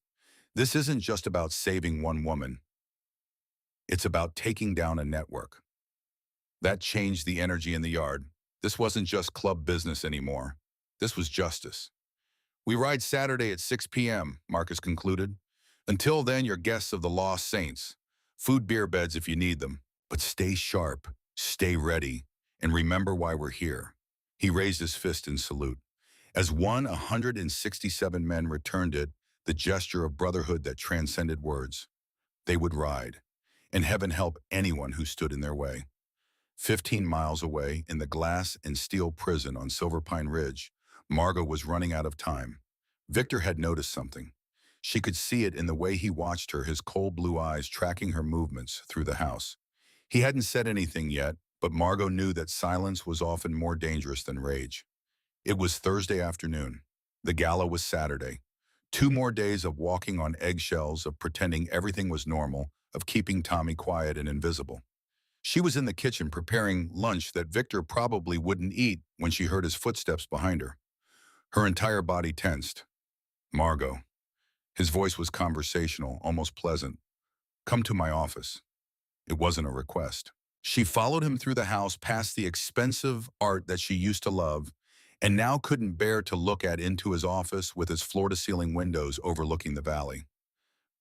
This isn't just about saving one woman. It's about taking down a network." That changed the energy in the yard. This wasn't just club business anymore. This was justice. "We ride Saturday at 6 p.m., Marcus concluded. "Until then, you're guests of the Lost Saints. Food, beer beds if you need them. But stay sharp, stay ready, and remember why we're here." He raised his fist in salute. As 167 men returned it, the gesture of brotherhood that transcended words. They would ride, and heaven help anyone who stood in their way. 15 miles away, in the glass and steel prison on Silver Pine Ridge, Margot was running out of time. Victor had noticed something. She could see it in the way he watched her, his cold blue eyes tracking her movements through the house. He hadn't said anything yet, but Margot knew that silence was often more dangerous than rage. It was Thursday afternoon. The gala was Saturday. 2 more days of walking on eggshells, of pretending everything was normal, of keeping Tommy quiet and invisible. She was in the kitchen preparing lunch that Victor probably wouldn't eat when she heard his footsteps behind her. Her entire body tensed. Margot. His voice was conversational, almost pleasant. Come to my office. It wasn't a request. She followed him through the house past the expensive art that she used to love and now couldn't bear to look at into his office with its floor-to-ceiling windows overlooking the valley.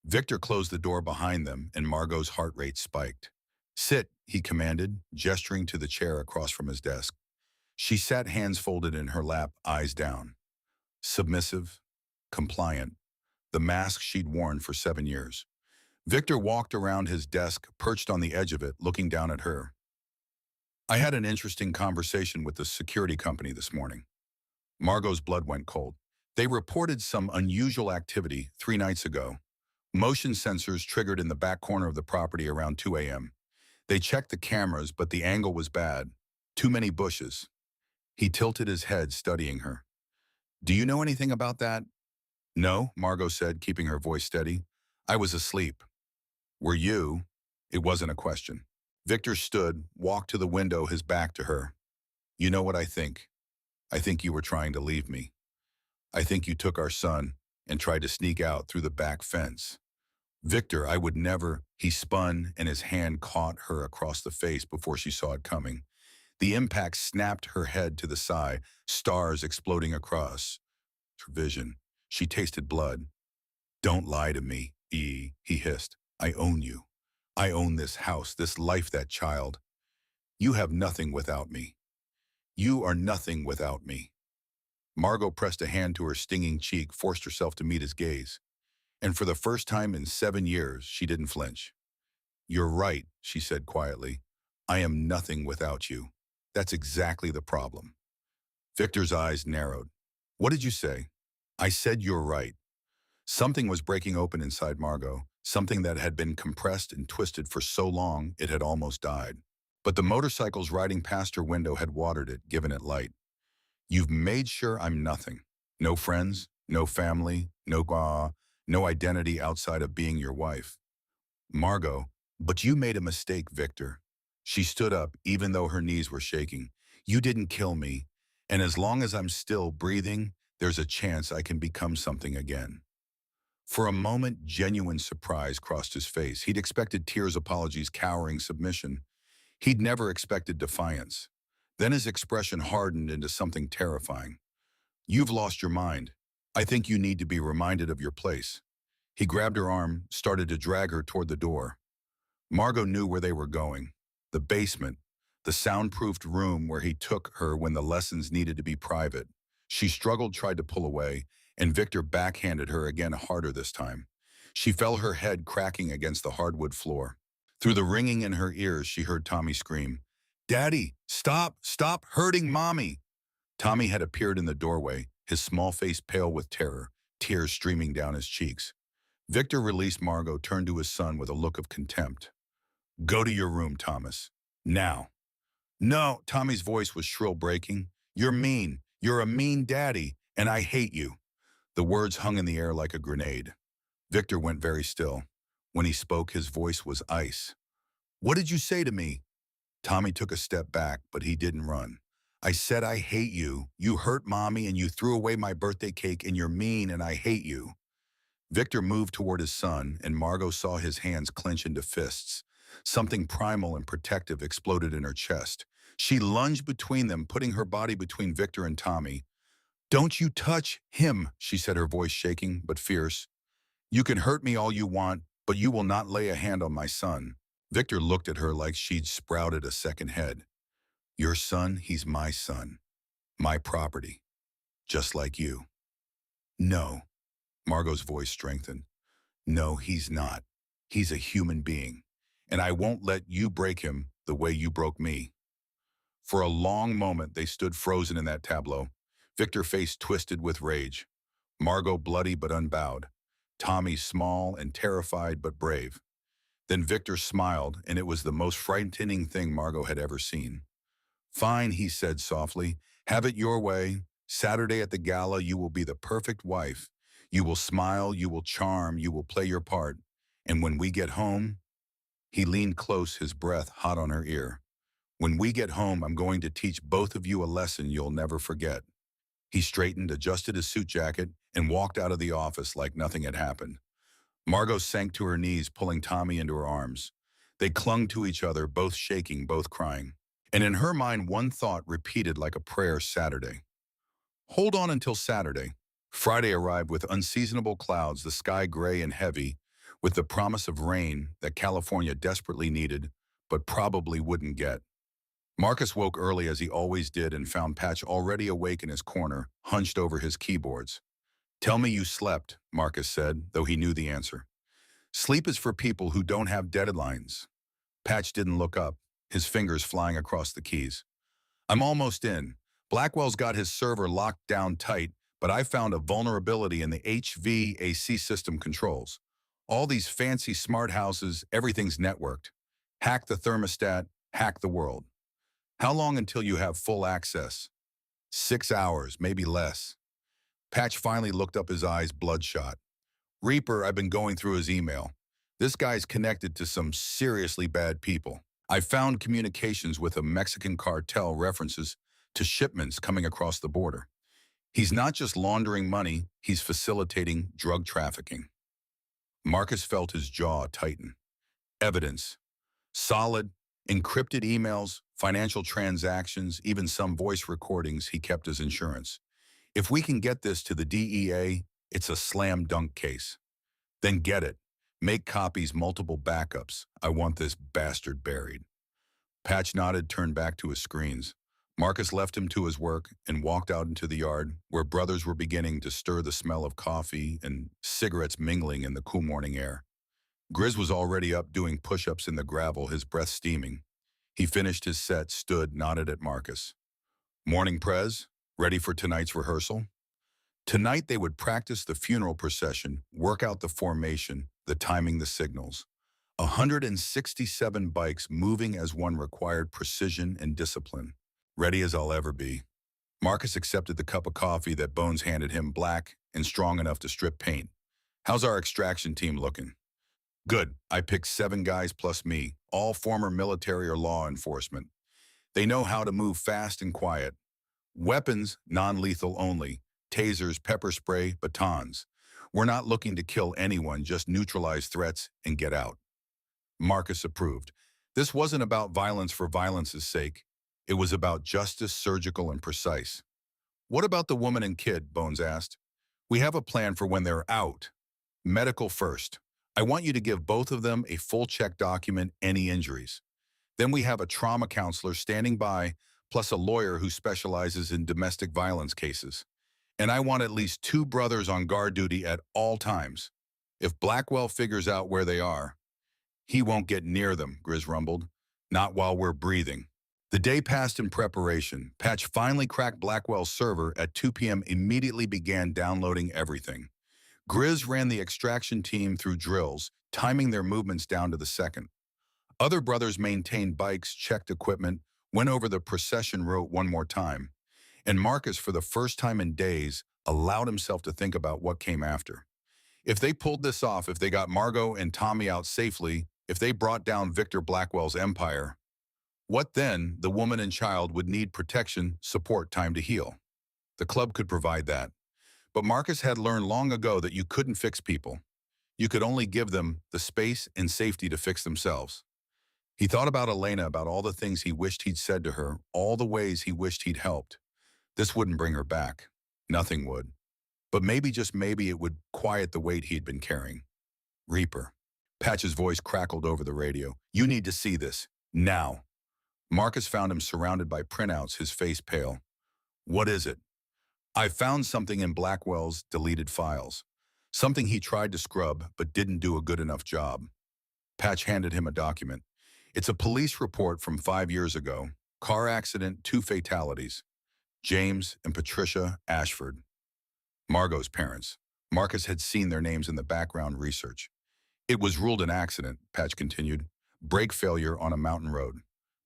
Victor closed the door behind them and Margot's heart rate spiked. Sit, he commanded, gesturing to the chair across from his desk. She sat hands folded in her lap, eyes down. Submissive, compliant, the mask she'd worn for 7 years. Victor walked around his desk, perched on the edge of it, looking down at her. I had an interesting conversation with the security company this morning. Margot's blood went cold. They reported some unusual activity 3 nights ago. Motion sensors triggered in the back corner of the property around 2 a.m. They checked the cameras, but the angle was bad. Too many bushes. He tilted his head, studying her. Do you know anything about that? No, Margot said, keeping her voice steady. I was asleep. Were you? It wasn't a question. Victor stood, walked to the window, his back to her. You know what I think? I think you were trying to leave me. I think you took our son and tried to sneak out through the back fence. Victor, I would never. He spun and his hand caught her across the face before she saw it coming. The impact snapped her head to the side, stars exploding across her vision. She tasted blood. Don't lie to me, he hissed. I own you. I own this house, this life, that child. You have nothing without me. You are nothing without me. Margot pressed a hand to her stinging cheek, forced herself to meet his gaze. And for the first time in 7 years, she didn't flinch. You're right, she said quietly. I am nothing without you. That's exactly the problem. Victor's eyes narrowed. What did you say? I said you're right. Something was breaking open inside Margot, something that had been compressed and twisted for so long it had almost died. But the motorcycles riding past her window had watered it, given it light. You've made sure I'm nothing. No friends, no family, no identity outside of being your wife. Margot, but you made a mistake, Victor. She stood up, even though her knees were shaking. You didn't kill me, and as long as I'm still breathing, there's a chance I can become something again. For a moment, genuine surprise crossed his face. He'd expected tears, apologies, cowering submission. He'd never expected defiance. Then his expression hardened into something terrifying. You've lost your mind. I think you need to be reminded of your place. He grabbed her arm, started to drag her toward the door. Margot knew where they were going. The basement, the soundproofed room where he took her when the lessons needed to be private. She struggled, tried to pull away, and Victor backhanded her again, harder this time. She felt her head cracking against the hardwood floor. Through the ringing in her ears, she heard Tommy scream, Daddy, stop hurting Mommy. Tommy had appeared in the doorway, his small face pale with terror, tears streaming down his cheeks. Victor released Margot, turned to his son with a look of contempt. Go to your room, Thomas. Now. No, Tommy's voice was shrill, breaking. You're mean. You're a mean daddy, and I hate you. The words hung in the air like a grenade. Victor went very still. When he spoke, his voice was ice. What did you say to me? Tommy took a step back, but he didn't run. I said I hate you. You hurt Mommy and you threw away my birthday cake and you're mean and I hate you. Victor moved toward his son and Margot saw his hands clench into fists. Something primal and protective exploded in her chest. She lunged between them, putting her body between Victor and Tommy. Don't you touch him, she said, her voice shaking but fierce. You can hurt me all you want, but you will not lay a hand on my son. Victor looked at her like she'd sprouted a second head. Your son, he's my son. My property. Just like you. No. Margot's voice strengthened. No, he's not. He's a human being. And I won't let you break him the way you broke me. For a long moment, they stood frozen in that tableau. Victor's face twisted with rage. Margot bloody but unbowed. Tommy small and terrified but brave. Then Victor smiled, and it was the most frightening thing Margot had ever seen. Fine, he said softly. Have it your way. Saturday at the gala, you will be the perfect wife. You will smile, you will charm, you will play your part. And when we get home, He leaned close, his breath hot on her ear. When we get home, I'm going to teach both of you a lesson you'll never forget. He straightened, adjusted his suit jacket, and walked out of the office like nothing had happened. Margot sank to her knees, pulling Tommy into her arms. They clung to each other, both shaking, both crying. And in her mind, one thought repeated like a prayer: Saturday. Hold on until Saturday. Friday arrived with unseasonable clouds, the sky gray and heavy, with the promise of rain that California desperately needed, but probably wouldn't get. Marcus woke early as he always did and found Patch already awake in his corner, hunched over his keyboards. Tell me you slept, Marcus said, though he knew the answer. Sleep is for people who don't have deadlines. Patch didn't look up, his fingers flying across the keys. I'm almost in. Blackwell's got his server locked down tight, but I found a vulnerability in the HVAC system controls. All these fancy smart houses, everything's networked. Hack the thermostat, hack the world. How long until you have full access? 6 hours, maybe less. Patch finally looked up, his eyes bloodshot. Reaper, I've been going through his email. This guy's connected to some seriously bad people. I found communications with a Mexican cartel, references to shipments coming across the border. He's not just laundering money, he's facilitating drug trafficking. Marcus felt his jaw tighten. Evidence. Solid, encrypted emails, financial transactions, even some voice recordings he kept as insurance. If we can get this to the DEA, it's a slam dunk case. Then get it. Make copies, multiple backups. I want this bastard buried. Patch nodded, turned back to his screens. Marcus left him to his work and walked out into the yard, where brothers were beginning to stir, the smell of coffee and cigarettes mingling in the cool morning air. Grizz was already up doing push-ups in the gravel, his breath steaming. He finished his set, stood, nodded at Marcus. Morning, Prez? Ready for tonight's rehearsal? Tonight they would practice the funeral procession, work out the formation, the timing, the signals. 167 bikes moving as one required precision and discipline. Ready as I'll ever be. Marcus accepted the cup of coffee that Bones handed him, black and strong enough to strip paint. How's our extraction team looking? Good. I picked 7 guys plus me, all former military or law enforcement. They know how to move fast and quiet. Weapons, non-lethal only. Tasers, pepper spray, batons. We're not looking to kill anyone, just neutralize threats and get out. Marcus approved. This wasn't about violence for violence's sake. It was about justice, surgical and precise. What about the woman and kid? Bones asked. We have a plan for when they're out. Medical first. I want you to give both of them a full check document, any injuries. Then we have a trauma counselor standing by, plus a lawyer who specializes in domestic violence cases. And I want at least 2 brothers on guard duty at all times. If Blackwell figures out where they are, he won't get near them, Grizz rumbled. Not while we're breathing. The day passed in preparation. Patch finally cracked Blackwell's server at 2 p.m. Immediately began downloading everything. Grizz ran the extraction team through drills, timing their movements down to the second. Other brothers maintained bikes, checked equipment, went over the procession route one more time. And Marcus, for the first time in days, allowed himself to think about what came after. If they pulled this off, if they got Margot and Tommy out safely, if they brought down Victor Blackwell's empire, what then? The woman and child would need protection, support, time to heal. The club could provide that. But Marcus had learned long ago that you couldn't fix people. You could only give them the space and safety to fix themselves. He thought about Elena, about all the things he wished he'd said to her, all the ways he wished he'd helped. This wouldn't bring her back. Nothing would. But maybe, just maybe, it would quiet the weight he'd been carrying. Reaper. Patch's voice crackled over the radio. You need to see this. Now. Marcus found him surrounded by printouts, his face pale. What is it? I found something in Blackwell's deleted files. Something he tried to scrub, but didn't do a good enough job. Patch handed him a document. It's a police report from 5 years ago. Car accident, 2 fatalities. James and Patricia Ashford. Margot's parents. Marcus had seen their names in the background research. It was ruled an accident, Patch continued. Brake failure on a mountain road.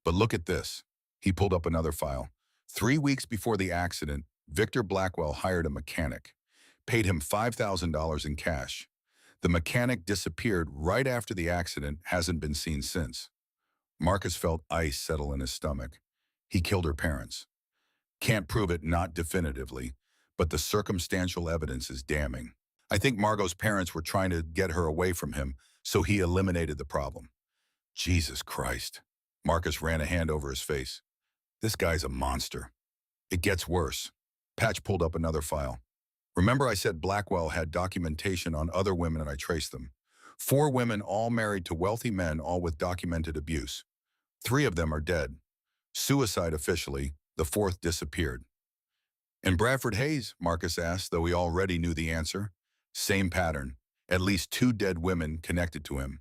But look at this. He pulled up another file. 3 weeks before the accident, Victor Blackwell hired a mechanic, paid him $5,000 in cash. The mechanic disappeared right after the accident, hasn't been seen since. Marcus felt ice settle in his stomach. He killed her parents. Can't prove it, not definitively, but the circumstantial evidence is damning. I think Margot's parents were trying to get her away from him, so he eliminated the problem. Jesus Christ. Marcus ran a hand over his face. This guy's a monster. It gets worse. Patch pulled up another file. Remember I said Blackwell had documentation on other women and I traced them. 4 women, all married to wealthy men, all with documented abuse. 3 of them are dead. Suicide officially, the 4th disappeared. And Bradford Hayes, Marcus asked, though he already knew the answer. Same pattern. At least 2 dead women connected to him.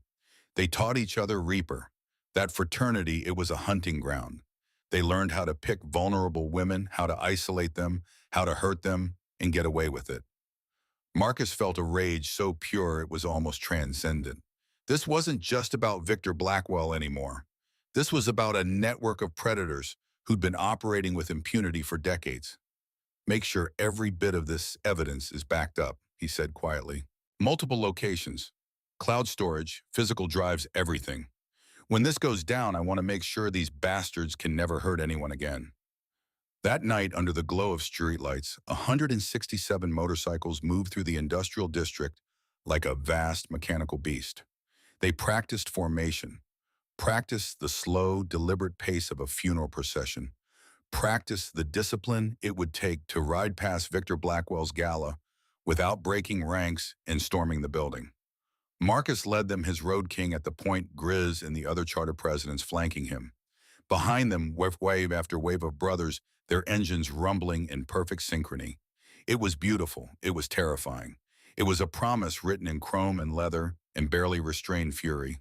They taught each other Reaper. That fraternity, it was a hunting ground. They learned how to pick vulnerable women, how to isolate them, how to hurt them, and get away with it. Marcus felt a rage so pure it was almost transcendent. This wasn't just about Victor Blackwell anymore. This was about a network of predators who'd been operating with impunity for decades. Make sure every bit of this evidence is backed up, he said quietly. Multiple locations, cloud storage, physical drives, everything. When this goes down, I want to make sure these bastards can never hurt anyone again. That night, under the glow of streetlights, 167 motorcycles moved through the industrial district like a vast mechanical beast. They practiced formation, practiced the slow, deliberate pace of a funeral procession, practiced the discipline it would take to ride past Victor Blackwell's gala without breaking ranks and storming the building. Marcus led them, his road king at the point, Grizz and the other charter presidents flanking him. Behind them, wave after wave of brothers, their engines rumbling in perfect synchrony. It was beautiful. It was terrifying. It was a promise written in chrome and leather and barely restrained fury.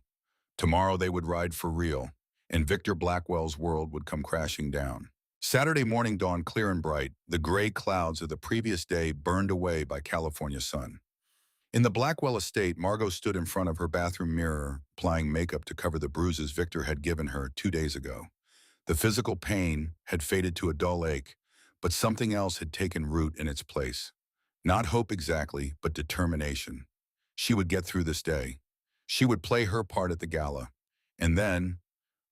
Tomorrow they would ride for real, and Victor Blackwell's world would come crashing down. Saturday morning dawned clear and bright, the gray clouds of the previous day burned away by California sun. In the Blackwell estate, Margot stood in front of her bathroom mirror, applying makeup to cover the bruises Victor had given her 2 days ago. The physical pain had faded to a dull ache, but something else had taken root in its place. Not hope exactly, but determination. She would get through this day. She would play her part at the gala. And then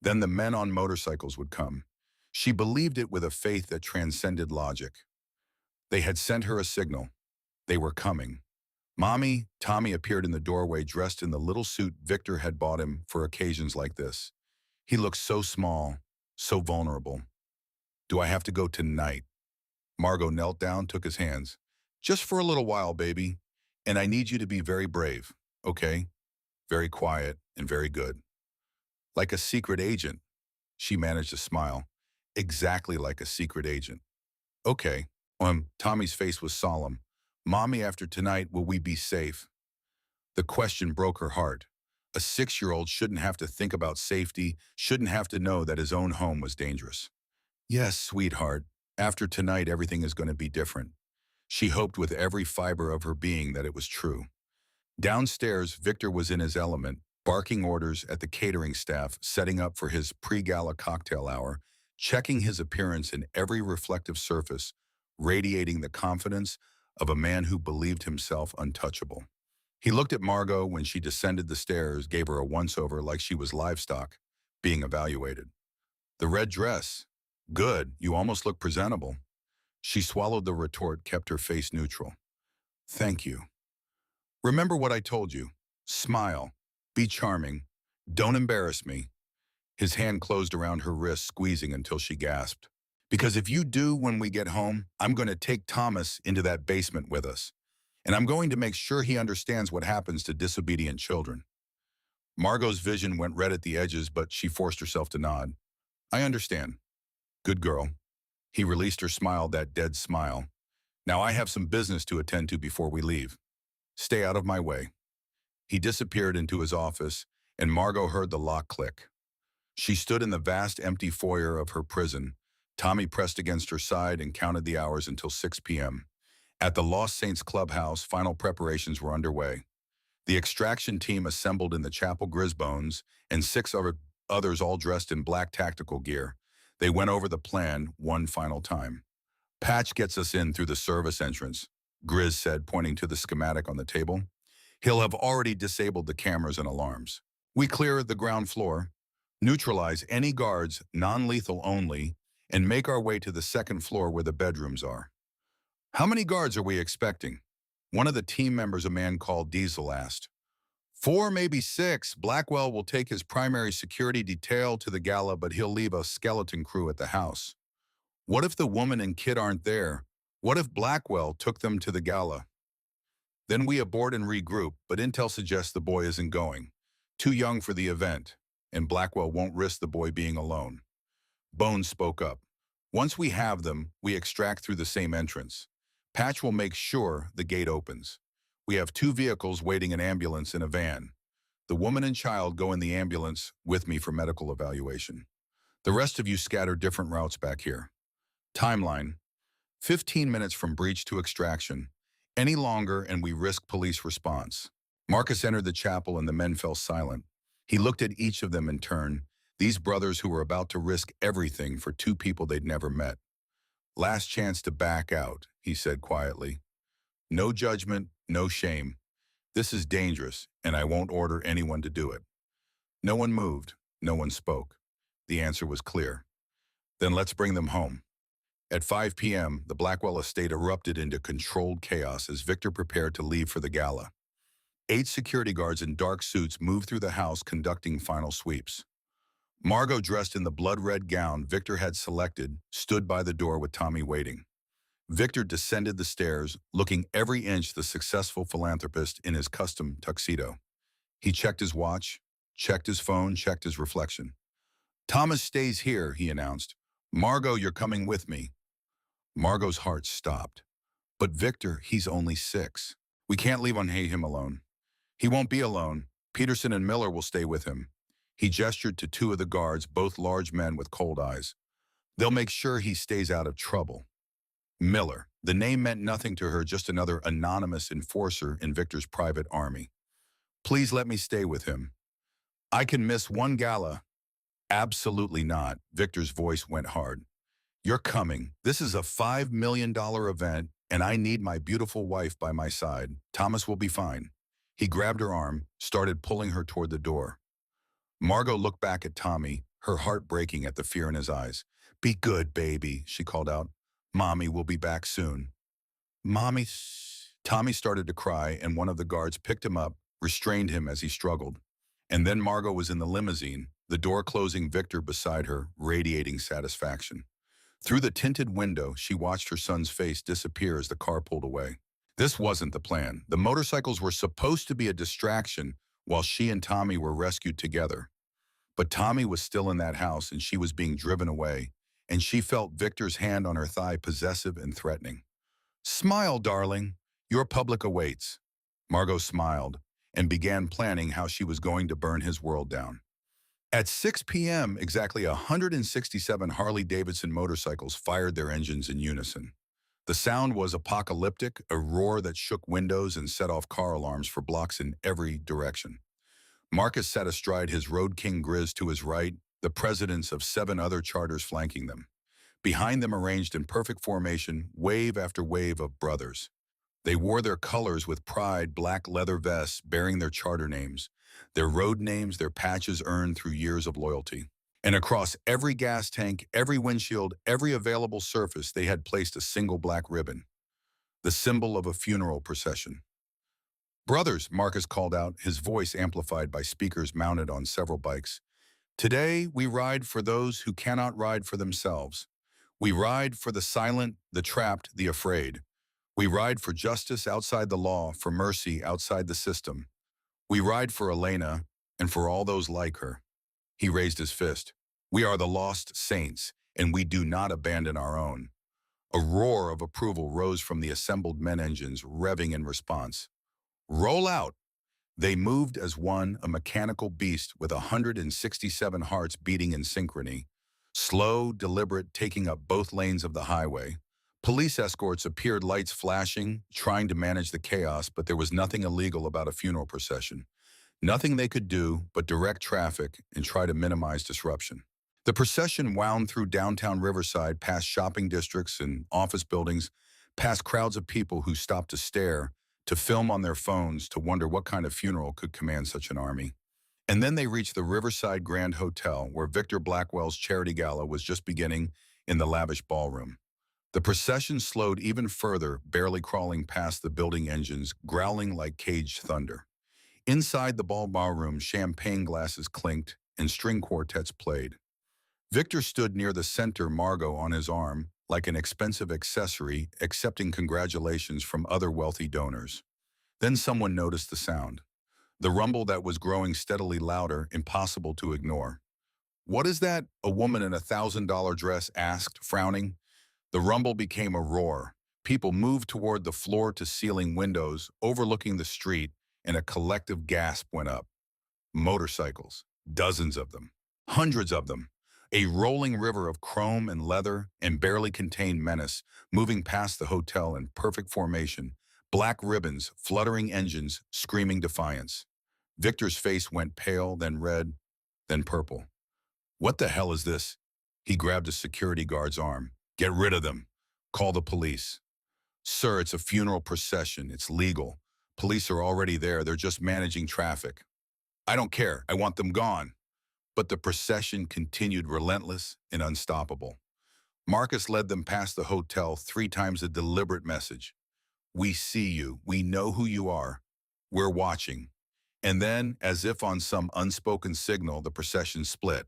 the men on motorcycles would come. She believed it with a faith that transcended logic. They had sent her a signal. They were coming. Mommy, Tommy appeared in the doorway dressed in the little suit Victor had bought him for occasions like this. He looked so small, so vulnerable. Do I have to go tonight? Margot knelt down, took his hands. Just for a little while, baby. And I need you to be very brave, okay? Very quiet and very good. Like a secret agent. She managed to smile. Exactly like a secret agent. Okay. Tommy's face was solemn. Mommy, after tonight, will we be safe? The question broke her heart. A 6-year-old shouldn't have to think about safety, shouldn't have to know that his own home was dangerous. Yes, sweetheart. After tonight, everything is going to be different. She hoped with every fiber of her being that it was true. Downstairs, Victor was in his element, barking orders at the catering staff, setting up for his pre-gala cocktail hour, checking his appearance in every reflective surface, radiating the confidence of a man who believed himself untouchable. He looked at Margot when she descended the stairs, gave her a once-over like she was livestock, being evaluated. The red dress. Good, you almost look presentable. She swallowed the retort, kept her face neutral. Thank you. Remember what I told you. Smile. Be charming. Don't embarrass me. His hand closed around her wrist, squeezing until she gasped. Because if you do when we get home, I'm going to take Thomas into that basement with us. And I'm going to make sure he understands what happens to disobedient children. Margot's vision went red at the edges, but she forced herself to nod. I understand. Good girl. He released her smile, that dead smile. Now I have some business to attend to before we leave. Stay out of my way. He disappeared into his office, and Margot heard the lock click. She stood in the vast empty foyer of her prison. Tommy pressed against her side and counted the hours until 6 p.m. At the Lost Saints clubhouse, final preparations were underway. The extraction team assembled in the chapel, Grisbones, and 6 others all dressed in black tactical gear. They went over the plan one final time. Patch gets us in through the service entrance, Grizz said, pointing to the schematic on the table. He'll have already disabled the cameras and alarms. We clear the ground floor, neutralize any guards, non-lethal only, and make our way to the second floor where the bedrooms are. How many guards are we expecting? One of the team members, a man called Diesel, asked. 4, maybe 6. Blackwell will take his primary security detail to the gala, but he'll leave a skeleton crew at the house. What if the woman and kid aren't there? What if Blackwell took them to the gala? Then we abort and regroup, but intel suggests the boy isn't going. Too young for the event, and Blackwell won't risk the boy being alone. Bones spoke up. Once we have them, we extract through the same entrance. Patch will make sure the gate opens. We have 2 vehicles waiting, an ambulance and a van. The woman and child go in the ambulance with me for medical evaluation. The rest of you scatter different routes back here. Timeline: 15 minutes from breach to extraction. Any longer and we risk police response. Marcus entered the chapel and the men fell silent. He looked at each of them in turn, these brothers who were about to risk everything for 2 people they'd never met. Last chance to back out, he said quietly. No judgment, no shame. This is dangerous, and I won't order anyone to do it. No one moved, no one spoke. The answer was clear. Then let's bring them home. At 5 p.m., the Blackwell estate erupted into controlled chaos as Victor prepared to leave for the gala. 8 security guards in dark suits moved through the house conducting final sweeps. Margot, dressed in the blood-red gown Victor had selected, stood by the door with Tommy waiting. Victor descended the stairs, looking every inch the successful philanthropist in his custom tuxedo. He checked his watch, checked his phone, checked his reflection. Thomas stays here, he announced. Margot, you're coming with me. Margot's heart stopped. But Victor, he's only 6. We can't leave him alone. He won't be alone. Peterson and Miller will stay with him. He gestured to 2 of the guards, both large men with cold eyes. They'll make sure he stays out of trouble. Miller. The name meant nothing to her, just another anonymous enforcer in Victor's private army. Please let me stay with him. I can miss one gala. Absolutely not. Victor's voice went hard. You're coming. This is a $5 million event, and I need my beautiful wife by my side. Thomas will be fine. He grabbed her arm, started pulling her toward the door. Margot looked back at Tommy, her heart breaking at the fear in his eyes. Be good, baby, she called out. Mommy will be back soon. Mommy. Tommy started to cry, and one of the guards picked him up, restrained him as he struggled. And then Margot was in the limousine, the door closing, Victor beside her, radiating satisfaction. Through the tinted window, she watched her son's face disappear as the car pulled away. This wasn't the plan. The motorcycles were supposed to be a distraction while she and Tommy were rescued together. But Tommy was still in that house and she was being driven away, and she felt Victor's hand on her thigh, possessive and threatening. Smile, darling. Your public awaits. Margot smiled and began planning how she was going to burn his world down. At 6 p.m., exactly 167 Harley-Davidson motorcycles fired their engines in unison. The sound was apocalyptic, a roar that shook windows and set off car alarms for blocks in every direction. Marcus sat astride his Road King Grizz to his right, the presidents of 7 other charters flanking them. Behind them, arranged in perfect formation, wave after wave of brothers. They wore their colors with pride, black leather vests bearing their charter names, their road names, their patches earned through years of loyalty. And across every gas tank, every windshield, every available surface, they had placed a single black ribbon, the symbol of a funeral procession. Brothers, Marcus called out, his voice amplified by speakers mounted on several bikes. Today, we ride for those who cannot ride for themselves. We ride for the silent, the trapped, the afraid. We ride for justice outside the law, for mercy outside the system. We ride for Elena and for all those like her. He raised his fist. We are the lost saints, and we do not abandon our own. A roar of approval rose from the assembled men, engines revving in response. Roll out! They moved as one, a mechanical beast with 167 hearts beating in synchrony. Slow, deliberate, taking up both lanes of the highway. Police escorts appeared, lights flashing, trying to manage the chaos, but there was nothing illegal about a funeral procession. Nothing they could do but direct traffic and try to minimize disruption. The procession wound through downtown Riverside, past shopping districts and office buildings, past crowds of people who stopped to stare, to film on their phones to wonder what kind of funeral could command such an army. And then they reached the Riverside Grand Hotel, where Victor Blackwell's charity gala was just beginning in the lavish ballroom. The procession slowed even further, barely crawling past the building engines, growling like caged thunder. Inside the ballroom, champagne glasses clinked and string quartets played. Victor stood near the center, Margot on his arm, like an expensive accessory, accepting congratulations from other wealthy donors. Then someone noticed the sound. The rumble that was growing steadily louder, impossible to ignore. "What is that?" a woman in a $1,000 dress asked, frowning. The rumble became a roar. People moved toward the floor-to-ceiling windows, overlooking the street, and a collective gasp went up. Motorcycles, dozens of them, hundreds of them. A rolling river of chrome and leather and barely contained menace, moving past the hotel in perfect formation. Black ribbons, fluttering engines, screaming defiance. Victor's face went pale, then red, then purple. "What the hell is this?" He grabbed a security guard's arm. "Get rid of them. Call the police." "Sir, it's a funeral procession. It's legal. Police are already there. They're just managing traffic." "I don't care. I want them gone." But the procession continued, relentless and unstoppable. Marcus led them past the hotel, 3 times a deliberate message. "We see you. We know who you are. We're watching." And then, as if on some unspoken signal, the procession split.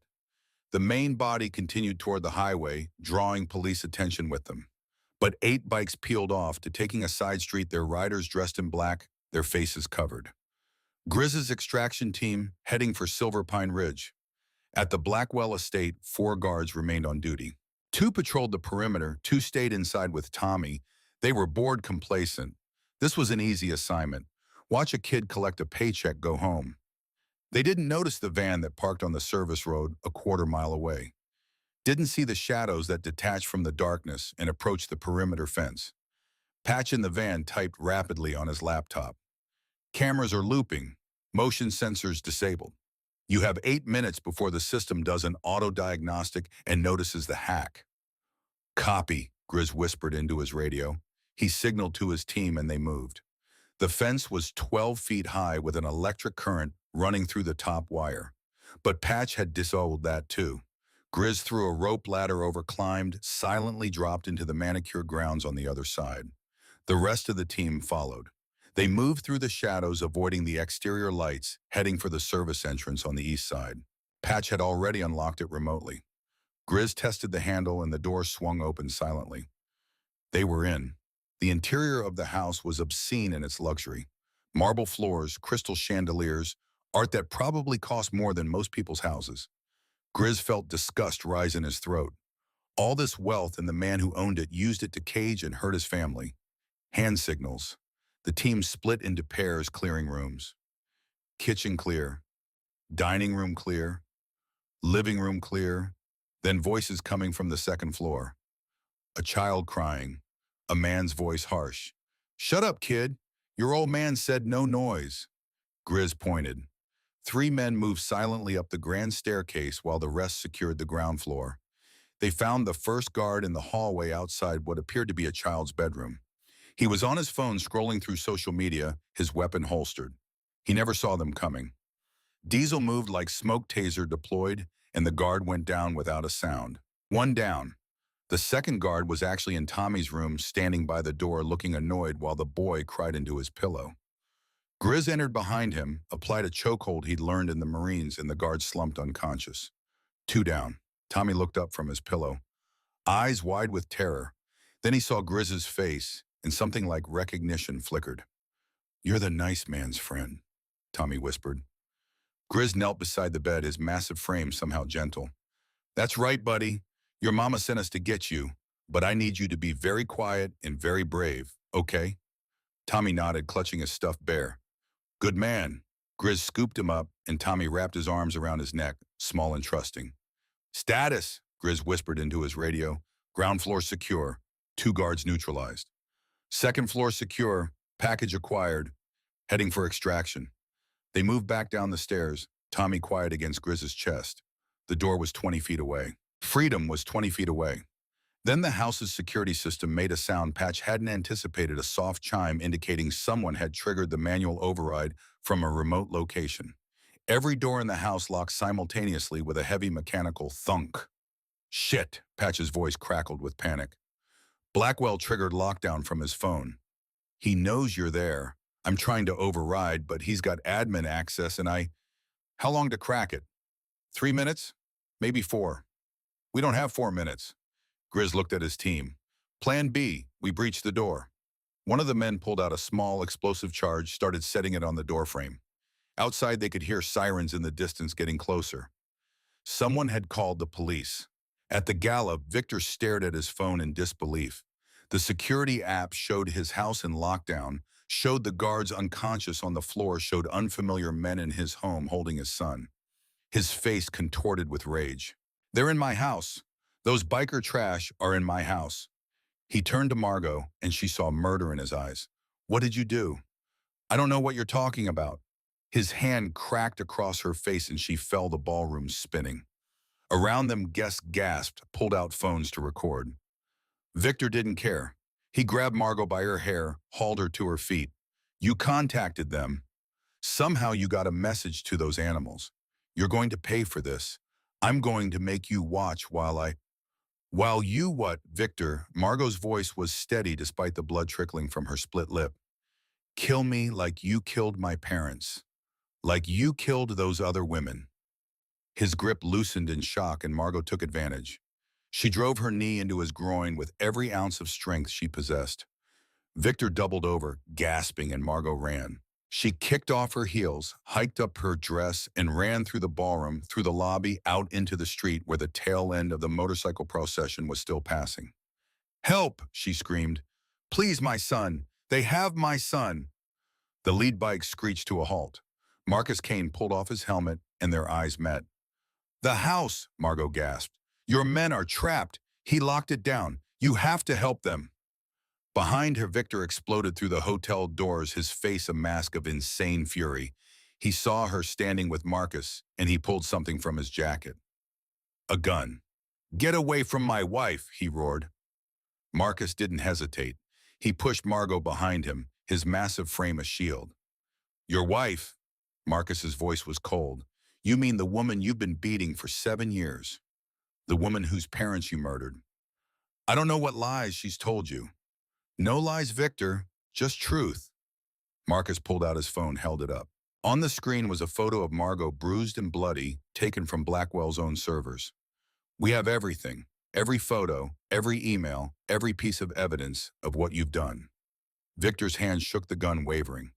The main body continued toward the highway, drawing police attention with them. But 8 bikes peeled off to taking a side street, their riders dressed in black, their faces covered. Grizz's extraction team heading for Silver Pine Ridge. At the Blackwell estate, 4 guards remained on duty. 2 patrolled the perimeter, 2 stayed inside with Tommy. They were bored complacent. This was an easy assignment. Watch a kid collect a paycheck, go home. They didn't notice the van that parked on the service road a quarter-mile away. Didn't see the shadows that detached from the darkness and approached the perimeter fence. Patch in the van typed rapidly on his laptop. "Cameras are looping. Motion sensors disabled. You have 8 minutes before the system does an auto-diagnostic and notices the hack." "Copy," Grizz whispered into his radio. He signaled to his team and they moved. The fence was 12 feet high with an electric current running through the top wire. But Patch had disowned that too. Grizz threw a rope ladder over, climbed, silently dropped into the manicured grounds on the other side. The rest of the team followed. They moved through the shadows, avoiding the exterior lights, heading for the service entrance on the east side. Patch had already unlocked it remotely. Grizz tested the handle and the door swung open silently. They were in. The interior of the house was obscene in its luxury. Marble floors, crystal chandeliers, art that probably cost more than most people's houses. Grizz felt disgust rise in his throat. All this wealth, and the man who owned it used it to cage and hurt his family. Hand signals. The team split into pairs, clearing rooms. Kitchen clear. Dining room clear. Living room clear. Then voices coming from the second floor. A child crying. A man's voice harsh. "Shut up, kid. Your old man said no noise." Grizz pointed. 3 men moved silently up the grand staircase while the rest secured the ground floor. They found the first guard in the hallway outside what appeared to be a child's bedroom. He was on his phone scrolling through social media, his weapon holstered. He never saw them coming. Diesel moved like smoke taser deployed, and the guard went down without a sound. 1 down. The second guard was actually in Tommy's room, standing by the door looking annoyed while the boy cried into his pillow. Grizz entered behind him, applied a chokehold he'd learned in the Marines, and the guard slumped unconscious. 2 down. Tommy looked up from his pillow, eyes wide with terror. Then he saw Grizz's face, and something like recognition flickered. "You're the nice man's friend," Tommy whispered. Grizz knelt beside the bed, his massive frame somehow gentle. "That's right, buddy. Your mama sent us to get you, but I need you to be very quiet and very brave, okay?" Tommy nodded, clutching his stuffed bear. "Good man." Grizz scooped him up, and Tommy wrapped his arms around his neck, small and trusting. "Status," Grizz whispered into his radio. "Ground floor secure. 2 guards neutralized. Second floor secure. Package acquired. Heading for extraction." They moved back down the stairs, Tommy quiet against Grizz's chest. The door was 20 feet away. Freedom was 20 feet away. Then the house's security system made a sound Patch hadn't anticipated, a soft chime indicating someone had triggered the manual override from a remote location. Every door in the house locked simultaneously with a heavy mechanical thunk. Shit, Patch's voice crackled with panic. Blackwell triggered lockdown from his phone. He knows you're there. I'm trying to override, but he's got admin access and I... How long to crack it? 3 minutes? Maybe 4. We don't have 4 minutes. Grizz looked at his team. Plan B, we breached the door. One of the men pulled out a small explosive charge, started setting it on the doorframe. Outside, they could hear sirens in the distance getting closer. Someone had called the police. At the gala, Victor stared at his phone in disbelief. The security app showed his house in lockdown, showed the guards unconscious on the floor, showed unfamiliar men in his home holding his son. His face contorted with rage. They're in my house. Those biker trash are in my house. He turned to Margot, and she saw murder in his eyes. What did you do? I don't know what you're talking about. His hand cracked across her face and she fell, the ballroom spinning. Around them, guests gasped, pulled out phones to record. Victor didn't care. He grabbed Margot by her hair, hauled her to her feet. You contacted them. Somehow you got a message to those animals. You're going to pay for this. I'm going to make you watch While you what, Victor? Margot's voice was steady despite the blood trickling from her split lip. Kill me like you killed my parents. Like you killed those other women. His grip loosened in shock and Margot took advantage. She drove her knee into his groin with every ounce of strength she possessed. Victor doubled over, gasping, and Margot ran. She kicked off her heels, hiked up her dress, and ran through the ballroom, through the lobby, out into the street where the tail end of the motorcycle procession was still passing. Help, she screamed. Please, my son. They have my son. The lead bike screeched to a halt. Marcus Kane pulled off his helmet, and their eyes met. The house, Margot gasped. Your men are trapped. He locked it down. You have to help them. Behind her, Victor exploded through the hotel doors, his face a mask of insane fury. He saw her standing with Marcus, and he pulled something from his jacket. A gun. Get away from my wife, he roared. Marcus didn't hesitate. He pushed Margot behind him, his massive frame a shield. Your wife? Marcus's voice was cold. You mean the woman you've been beating for 7 years? The woman whose parents you murdered? I don't know what lies she's told you. No lies, Victor, just truth. Marcus pulled out his phone, held it up. On the screen was a photo of Margot, bruised and bloody, taken from Blackwell's own servers. We have everything, every photo, every email, every piece of evidence of what you've done. Victor's hand shook, the gun wavering.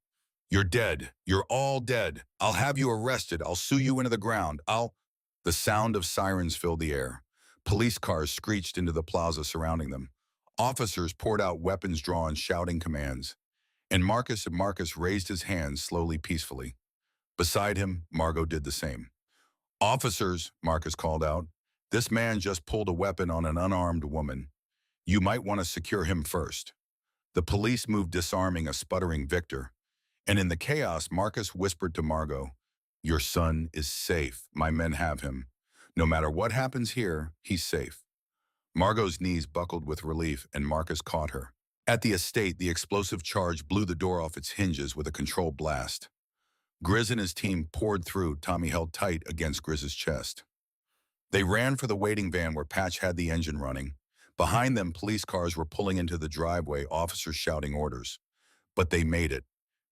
You're dead. You're all dead. I'll have you arrested. I'll sue you into the ground. The sound of sirens filled the air. Police cars screeched into the plaza surrounding them. Officers poured out weapons drawn, shouting commands. And Marcus raised his hands slowly, peacefully. Beside him, Margot did the same. Officers, Marcus called out. This man just pulled a weapon on an unarmed woman. You might want to secure him first. The police moved, disarming a sputtering Victor. And in the chaos, Marcus whispered to Margot, your son is safe. My men have him. No matter what happens here, he's safe. Margot's knees buckled with relief, and Marcus caught her. At the estate, the explosive charge blew the door off its hinges with a controlled blast. Grizz and his team poured through. Tommy held tight against Grizz's chest. They ran for the waiting van where Patch had the engine running. Behind them, police cars were pulling into the driveway, officers shouting orders. But they made it.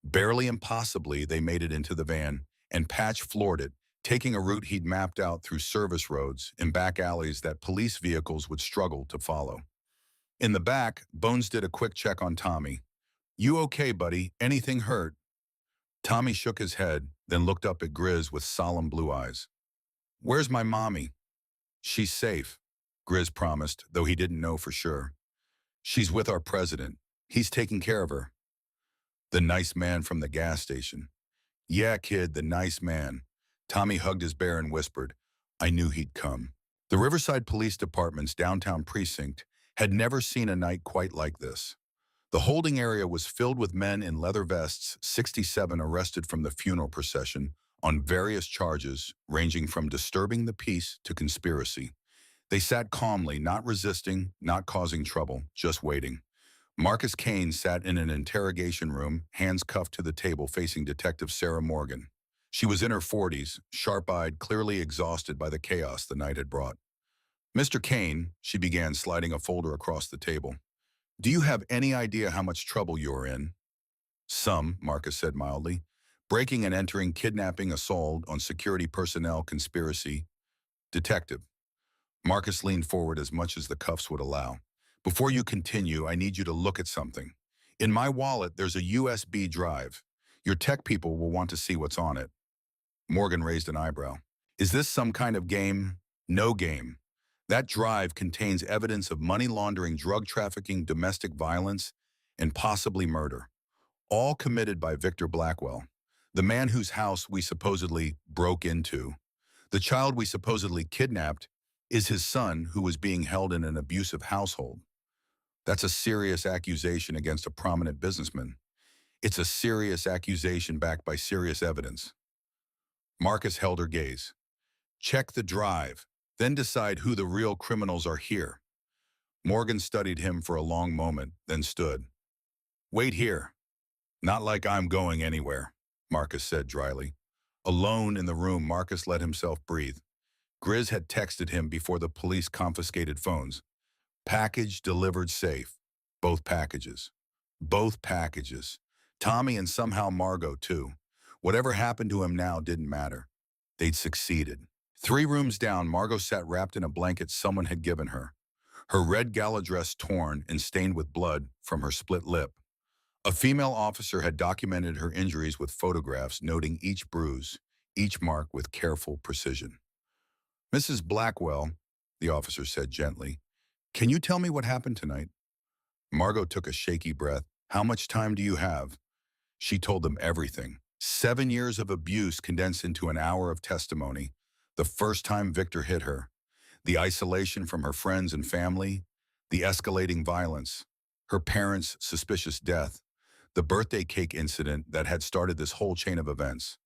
Barely impossibly, they made it into the van, and Patch floored it, taking a route he'd mapped out through service roads and back alleys that police vehicles would struggle to follow. In the back, Bones did a quick check on Tommy. You okay, buddy? Anything hurt? Tommy shook his head, then looked up at Grizz with solemn blue eyes. Where's my mommy? She's safe, Grizz promised, though he didn't know for sure. She's with our president. He's taking care of her. The nice man from the gas station. Yeah, kid, the nice man. Tommy hugged his bear and whispered, I knew he'd come. The Riverside Police Department's downtown precinct had never seen a night quite like this. The holding area was filled with men in leather vests, 67 arrested from the funeral procession on various charges ranging from disturbing the peace to conspiracy. They sat calmly, not resisting, not causing trouble, just waiting. Marcus Kane sat in an interrogation room, hands cuffed to the table facing Detective Sarah Morgan. She was in her 40s, sharp-eyed, clearly exhausted by the chaos the night had brought. Mr. Kane, she began, sliding a folder across the table. Do you have any idea how much trouble you're in? Some, Marcus said mildly. Breaking and entering, kidnapping, assault on security personnel, conspiracy. Detective. Marcus leaned forward as much as the cuffs would allow. Before you continue, I need you to look at something. In my wallet, there's a USB drive. Your tech people will want to see what's on it. Morgan raised an eyebrow. Is this some kind of game? No game. That drive contains evidence of money laundering, drug trafficking, domestic violence, and possibly murder, all committed by Victor Blackwell, the man whose house we supposedly broke into. The child we supposedly kidnapped is his son, who was being held in an abusive household. That's a serious accusation against a prominent businessman. It's a serious accusation backed by serious evidence. Marcus held her gaze. Check the drive, then decide who the real criminals are here. Morgan studied him for a long moment, then stood. Wait here. Not like I'm going anywhere, Marcus said dryly. Alone in the room, Marcus let himself breathe. Grizz had texted him before the police confiscated phones. Package delivered safe. Both packages. Both packages. Tommy and somehow Margot, too. Whatever happened to him now didn't matter. They'd succeeded. 3 rooms down, Margot sat wrapped in a blanket someone had given her. Her red gala dress torn and stained with blood from her split lip. A female officer had documented her injuries with photographs, noting each bruise, each mark with careful precision. Mrs. Blackwell, the officer said gently, can you tell me what happened tonight? Margot took a shaky breath. How much time do you have? She told them everything. 7 years of abuse condensed into an hour of testimony. The first time Victor hit her. The isolation from her friends and family. The escalating violence. Her parents' suspicious death. The birthday cake incident that had started this whole chain of events.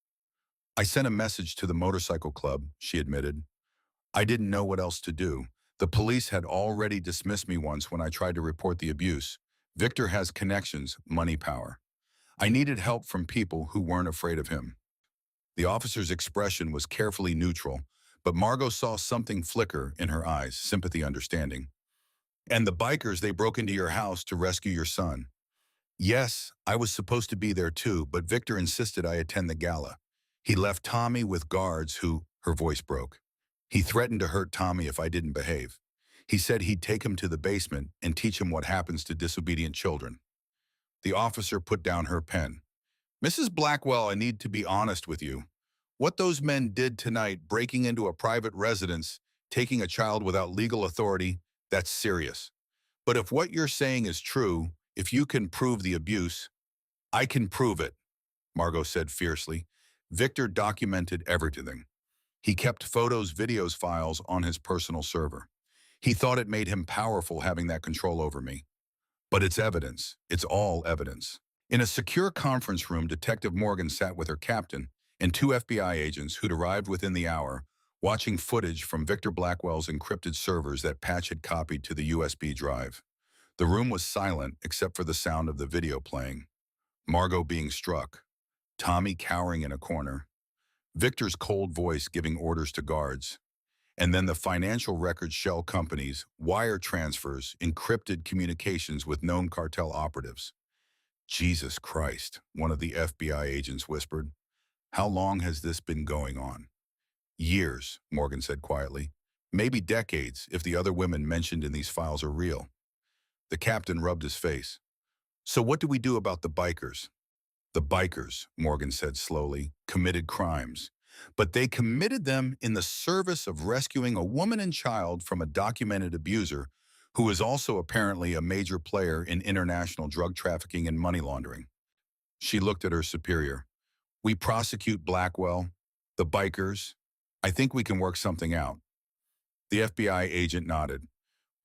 I sent a message to the motorcycle club, she admitted. I didn't know what else to do. The police had already dismissed me once when I tried to report the abuse. Victor has connections, money, power. I needed help from people who weren't afraid of him. The officer's expression was carefully neutral, but Margot saw something flicker in her eyes, sympathy, understanding. And the bikers, they broke into your house to rescue your son. Yes, I was supposed to be there too, but Victor insisted I attend the gala. He left Tommy with guards who, her voice broke. He threatened to hurt Tommy if I didn't behave. He said he'd take him to the basement and teach him what happens to disobedient children. The officer put down her pen. Mrs. Blackwell, I need to be honest with you. What those men did tonight, breaking into a private residence, taking a child without legal authority, that's serious. But if what you're saying is true, if you can prove the abuse, I can prove it, Margot said fiercely. Victor documented everything. He kept photos, videos, files on his personal server. He thought it made him powerful having that control over me. But it's evidence. It's all evidence. In a secure conference room, Detective Morgan sat with her captain and 2 FBI agents who'd arrived within the hour, watching footage from Victor Blackwell's encrypted servers that Patch had copied to the USB drive. The room was silent except for the sound of the video playing. Margot being struck. Tommy cowering in a corner. Victor's cold voice giving orders to guards. And then the financial record shell companies, wire transfers, encrypted communications with known cartel operatives. Jesus Christ, one of the FBI agents whispered. How long has this been going on? Years, Morgan said quietly. Maybe decades, if the other women mentioned in these files are real. The captain rubbed his face. So what do we do about the bikers? The bikers, Morgan said slowly, committed crimes. But they committed them in the service of rescuing a woman and child from a documented abuser who is also apparently a major player in international drug trafficking and money laundering. She looked at her superior. We prosecute Blackwell, the bikers. I think we can work something out. The FBI agent nodded.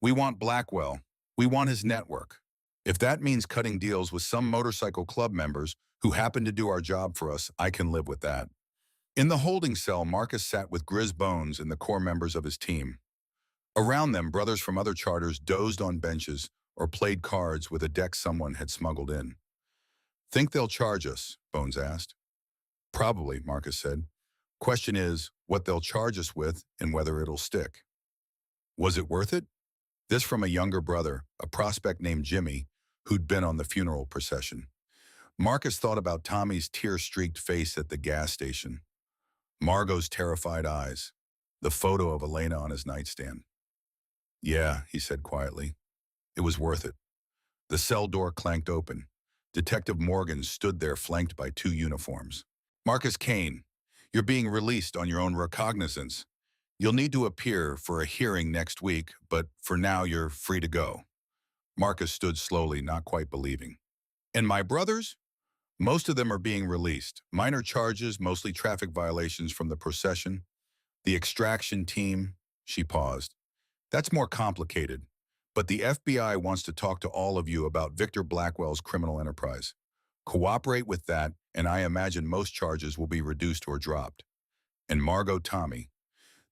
We want Blackwell. We want his network. If that means cutting deals with some motorcycle club members who happen to do our job for us, I can live with that. In the holding cell, Marcus sat with Grizz Bones and the core members of his team. Around them, brothers from other charters dozed on benches or played cards with a deck someone had smuggled in. Think they'll charge us? Bones asked. Probably, Marcus said. Question is what they'll charge us with and whether it'll stick. Was it worth it? This from a younger brother, a prospect named Jimmy, who'd been on the funeral procession. Marcus thought about Tommy's tear-streaked face at the gas station, Margot's terrified eyes, the photo of Elena on his nightstand. Yeah, he said quietly. It was worth it. The cell door clanked open. Detective Morgan stood there flanked by two uniforms. Marcus Kane, you're being released on your own recognizance. You'll need to appear for a hearing next week, but for now you're free to go. Marcus stood slowly, not quite believing. And my brothers? Most of them are being released. Minor charges, mostly traffic violations from the procession. The extraction team, she paused. That's more complicated. But the FBI wants to talk to all of you about Victor Blackwell's criminal enterprise. Cooperate with that, and I imagine most charges will be reduced or dropped. And Margot Tommy.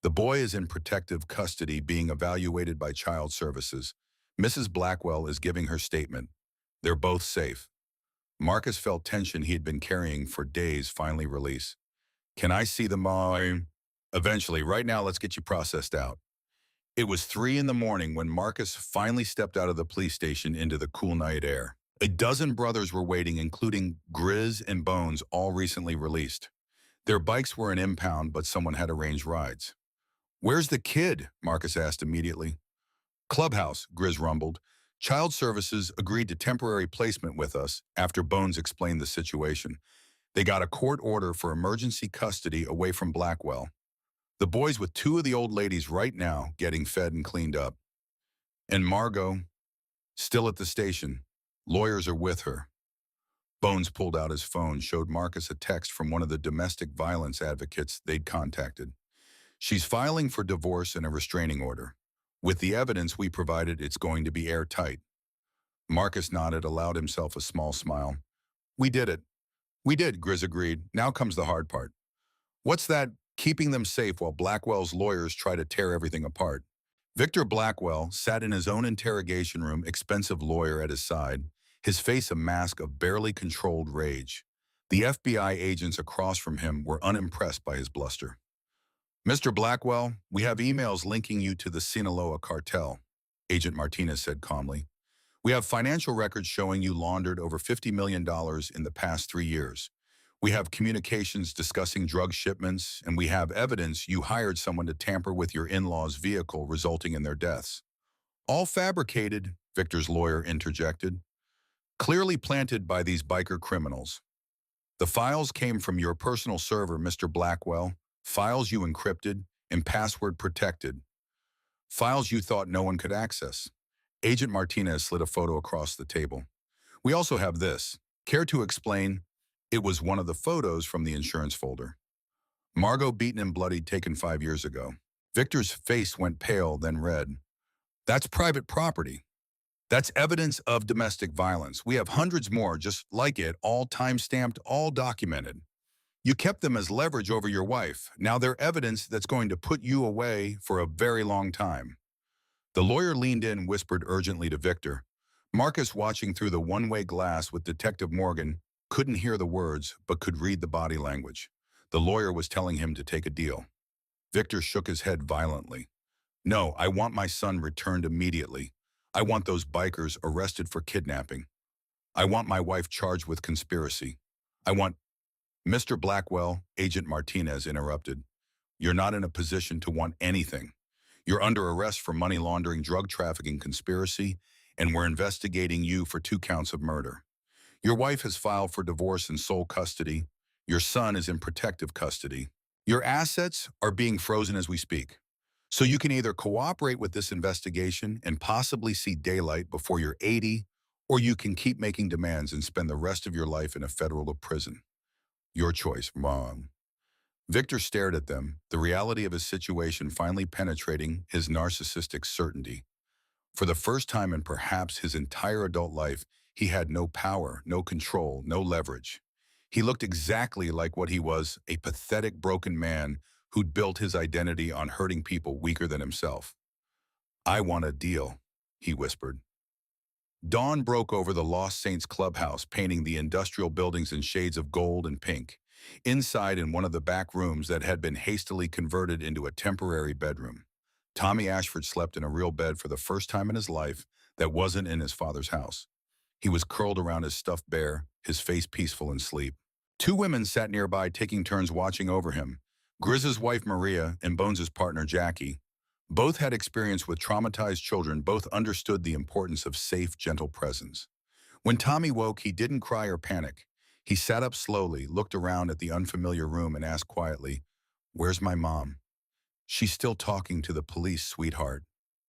The boy is in protective custody being evaluated by Child Services. Mrs. Blackwell is giving her statement. They're both safe. Marcus felt tension he had been carrying for days finally release. Can I see the mom? Eventually, right now let's get you processed out. It was 3 in the morning when Marcus finally stepped out of the police station into the cool night air. A dozen brothers were waiting, including Grizz and Bones, all recently released. Their bikes were an impound, but someone had arranged rides. Where's the kid? Marcus asked immediately. Clubhouse, Grizz rumbled. Child Services agreed to temporary placement with us after Bones explained the situation. They got a court order for emergency custody away from Blackwell. The boy's with 2 of the old ladies right now getting fed and cleaned up. And Margot, still at the station. Lawyers are with her. Bones pulled out his phone, showed Marcus a text from one of the domestic violence advocates they'd contacted. She's filing for divorce and a restraining order. With the evidence we provided, it's going to be airtight. Marcus nodded, allowed himself a small smile. We did it. We did, Grizz agreed. Now comes the hard part. What's that? Keeping them safe while Blackwell's lawyers try to tear everything apart. Victor Blackwell sat in his own interrogation room, expensive lawyer at his side, his face a mask of barely controlled rage. The FBI agents across from him were unimpressed by his bluster. Mr. Blackwell, we have emails linking you to the Sinaloa cartel, Agent Martinez said calmly. We have financial records showing you laundered over $50 million in the past 3 years. We have communications discussing drug shipments, and we have evidence you hired someone to tamper with your in-laws' vehicle, resulting in their deaths. All fabricated, Victor's lawyer interjected. Clearly planted by these biker criminals. The files came from your personal server, Mr. Blackwell, files you encrypted and password protected. Files you thought no one could access. Agent Martinez slid a photo across the table. We also have this. Care to explain? It was one of the photos from the insurance folder. Margot beaten and bloodied, taken 5 years ago. Victor's face went pale, then red. That's private property. That's evidence of domestic violence. We have hundreds more just like it, all time-stamped, all documented. You kept them as leverage over your wife. Now they're evidence that's going to put you away for a very long time. The lawyer leaned in, whispered urgently to Victor. Marcus, watching through the one-way glass with Detective Morgan, couldn't hear the words, but could read the body language. The lawyer was telling him to take a deal. Victor shook his head violently. No, I want my son returned immediately. I want those bikers arrested for kidnapping. I want my wife charged with conspiracy. I want... Mr. Blackwell, Agent Martinez interrupted. You're not in a position to want anything. You're under arrest for money laundering, drug trafficking, conspiracy, and we're investigating you for 2 counts of murder. Your wife has filed for divorce and sole custody. Your son is in protective custody. Your assets are being frozen as we speak. So you can either cooperate with this investigation and possibly see daylight before you're 80, or you can keep making demands and spend the rest of your life in a federal prison. Your choice, Mom. Victor stared at them, the reality of his situation finally penetrating his narcissistic certainty. For the first time in perhaps his entire adult life, he had no power, no control, no leverage. He looked exactly like what he was, a pathetic, broken man who'd built his identity on hurting people weaker than himself. I want a deal, he whispered. Dawn broke over the Lost Saints clubhouse, painting the industrial buildings in shades of gold and pink. Inside, in one of the back rooms that had been hastily converted into a temporary bedroom, Tommy Ashford slept in a real bed for the first time in his life that wasn't in his father's house. He was curled around his stuffed bear, his face peaceful in sleep. Two women sat nearby, taking turns watching over him. Grizz's wife Maria and Bones's partner Jackie. Both had experience with traumatized children, both understood the importance of safe, gentle presence. When Tommy woke, he didn't cry or panic. He sat up slowly, looked around at the unfamiliar room, and asked quietly, "Where's my mom?" "She's still talking to the police, sweetheart,"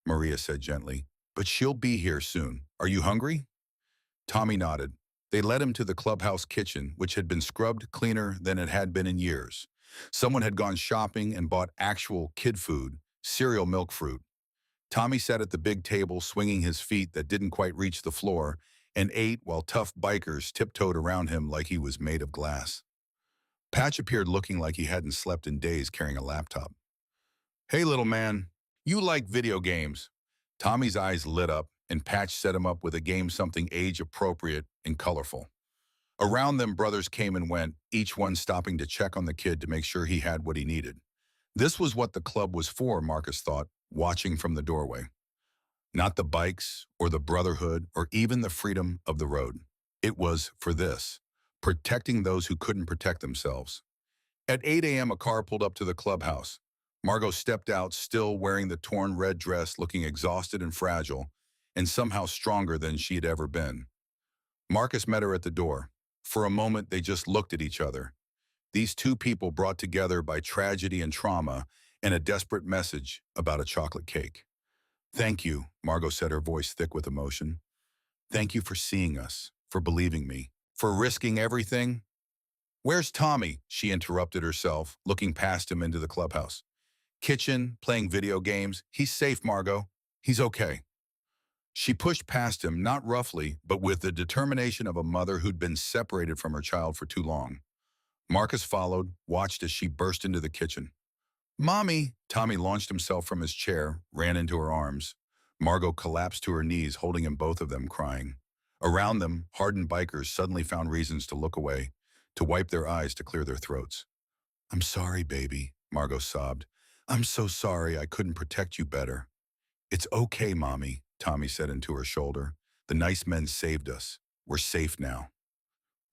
Maria said gently. "But she'll be here soon. Are you hungry?" Tommy nodded. They led him to the clubhouse kitchen, which had been scrubbed cleaner than it had been in years. Someone had gone shopping and bought actual kid food, cereal, milk, fruit. Tommy sat at the big table, swinging his feet that didn't quite reach the floor, and ate while tough bikers tiptoed around him like he was made of glass. Patch appeared looking like he hadn't slept in days, carrying a laptop. "Hey, little man, you like video games." Tommy's eyes lit up, and Patch set him up with a game, something age-appropriate and colorful. Around them, brothers came and went, each one stopping to check on the kid to make sure he had what he needed. This was what the club was for, Marcus thought, watching from the doorway. Not the bikes or the brotherhood or even the freedom of the road. It was for this, protecting those who couldn't protect themselves. At 8 a.m., a car pulled up to the clubhouse. Margot stepped out, still wearing the torn red dress, looking exhausted and fragile, and somehow stronger than she had ever been. Marcus met her at the door. For a moment, they just looked at each other. These two people brought together by tragedy and trauma, and a desperate message about a chocolate cake. "Thank you," Margot said, her voice thick with emotion. "Thank you for seeing us, for believing me, for risking everything." "Where's Tommy?" she interrupted herself, looking past him into the clubhouse. "Kitchen, playing video games. He's safe, Margot. He's okay." She pushed past him, not roughly, but with the determination of a mother who'd been separated from her child for too long. Marcus followed, watched as she burst into the kitchen. "Mommy!" Tommy launched himself from his chair, ran into her arms. Margot collapsed to her knees, holding him, both of them crying. Around them, hardened bikers suddenly found reasons to look away, to wipe their eyes, to clear their throats. "I'm sorry, baby," Margot sobbed. "I'm so sorry I couldn't protect you better." "It's okay, Mommy," Tommy said into her shoulder. "The nice men saved us. We're safe now."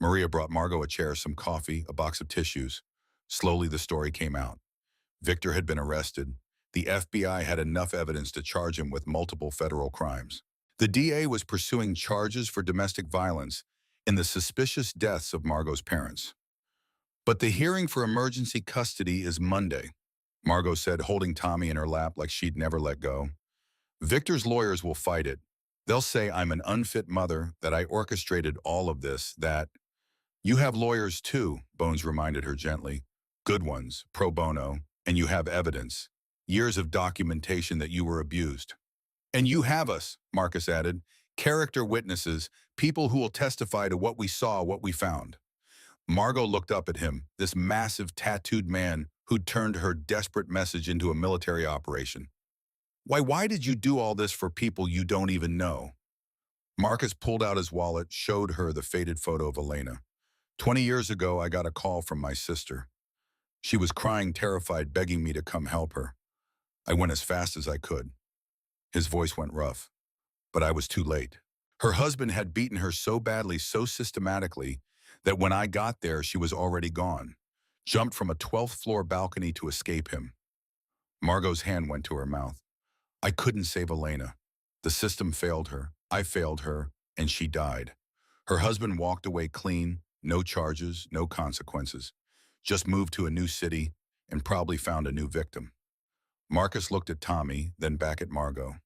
Maria brought Margot a chair, some coffee, a box of tissues. Slowly the story came out. Victor had been arrested. The FBI had enough evidence to charge him with multiple federal crimes. The DA was pursuing charges for domestic violence and the suspicious deaths of Margot's parents. "But the hearing for emergency custody is Monday," Margot said, holding Tommy in her lap like she'd never let go. "Victor's lawyers will fight it. They'll say I'm an unfit mother, that I orchestrated all of this, that—" "You have lawyers too," Bones reminded her gently. "Good ones, pro bono, and you have evidence. Years of documentation that you were abused." "And you have us," Marcus added. "Character witnesses, people who will testify to what we saw, what we found." Margot looked up at him, this massive tattooed man who'd turned her desperate message into a military operation. Why did you do all this for people you don't even know?" Marcus pulled out his wallet, showed her the faded photo of Elena. 20 years ago, I got a call from my sister. She was crying, terrified, begging me to come help her. I went as fast as I could." His voice went rough. "But I was too late. Her husband had beaten her so badly, so systematically, that when I got there, she was already gone. Jumped from a 12th floor balcony to escape him." Margot's hand went to her mouth. "I couldn't save Elena. The system failed her. I failed her, and she died. Her husband walked away clean, no charges, no consequences. Just moved to a new city and probably found a new victim." Marcus looked at Tommy, then back at Margot.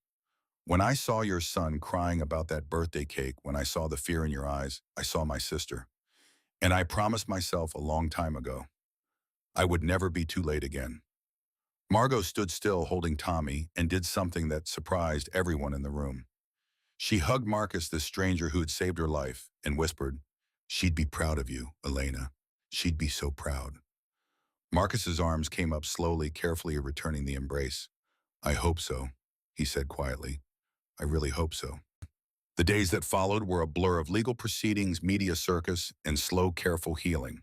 "When I saw your son crying about that birthday cake, when I saw the fear in your eyes, I saw my sister. And I promised myself a long time ago, I would never be too late again." Margot stood still, holding Tommy, and did something that surprised everyone in the room. She hugged Marcus, this stranger who had saved her life, and whispered, "She'd be proud of you, Elena. She'd be so proud." Marcus's arms came up slowly, carefully returning the embrace. "I hope so." he said quietly. I really hope so. The days that followed were a blur of legal proceedings, media circus, and slow, careful healing.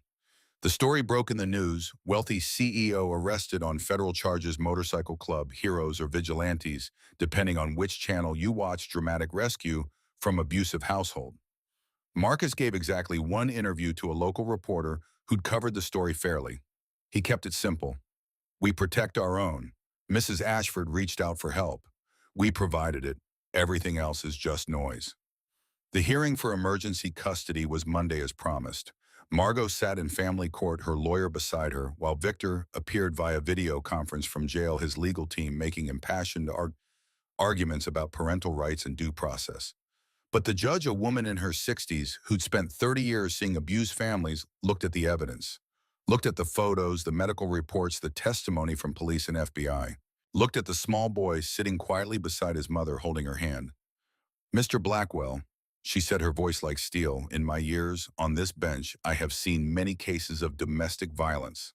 The story broke in the news, wealthy CEO arrested on federal charges, motorcycle club, heroes, or vigilantes, depending on which channel you watch, dramatic rescue from abusive household. Marcus gave exactly one interview to a local reporter who'd covered the story fairly. He kept it simple. We protect our own. Mrs. Ashford reached out for help. We provided it. Everything else is just noise. The hearing for emergency custody was Monday as promised. Margot sat in family court, her lawyer beside her, while Victor appeared via video conference from jail, his legal team making impassioned arguments about parental rights and due process. But the judge, a woman in her 60s who'd spent 30 years seeing abused families, looked at the evidence, looked at the photos, the medical reports, the testimony from police and FBI, looked at the small boy sitting quietly beside his mother holding her hand. Mr. Blackwell, she said, her voice like steel, in my years on this bench, I have seen many cases of domestic violence,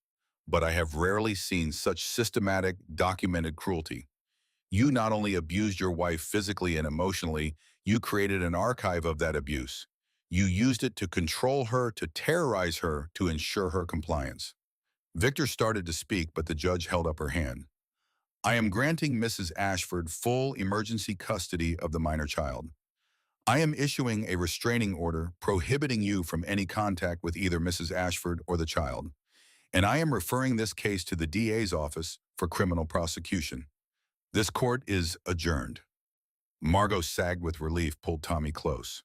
but I have rarely seen such systematic, documented cruelty. You not only abused your wife physically and emotionally, you created an archive of that abuse. You used it to control her, to terrorize her, to ensure her compliance. Victor started to speak, but the judge held up her hand. I am granting Mrs. Ashford full emergency custody of the minor child. I am issuing a restraining order prohibiting you from any contact with either Mrs. Ashford or the child, and I am referring this case to the DA's office for criminal prosecution. This court is adjourned. Margot sagged with relief, pulled Tommy close.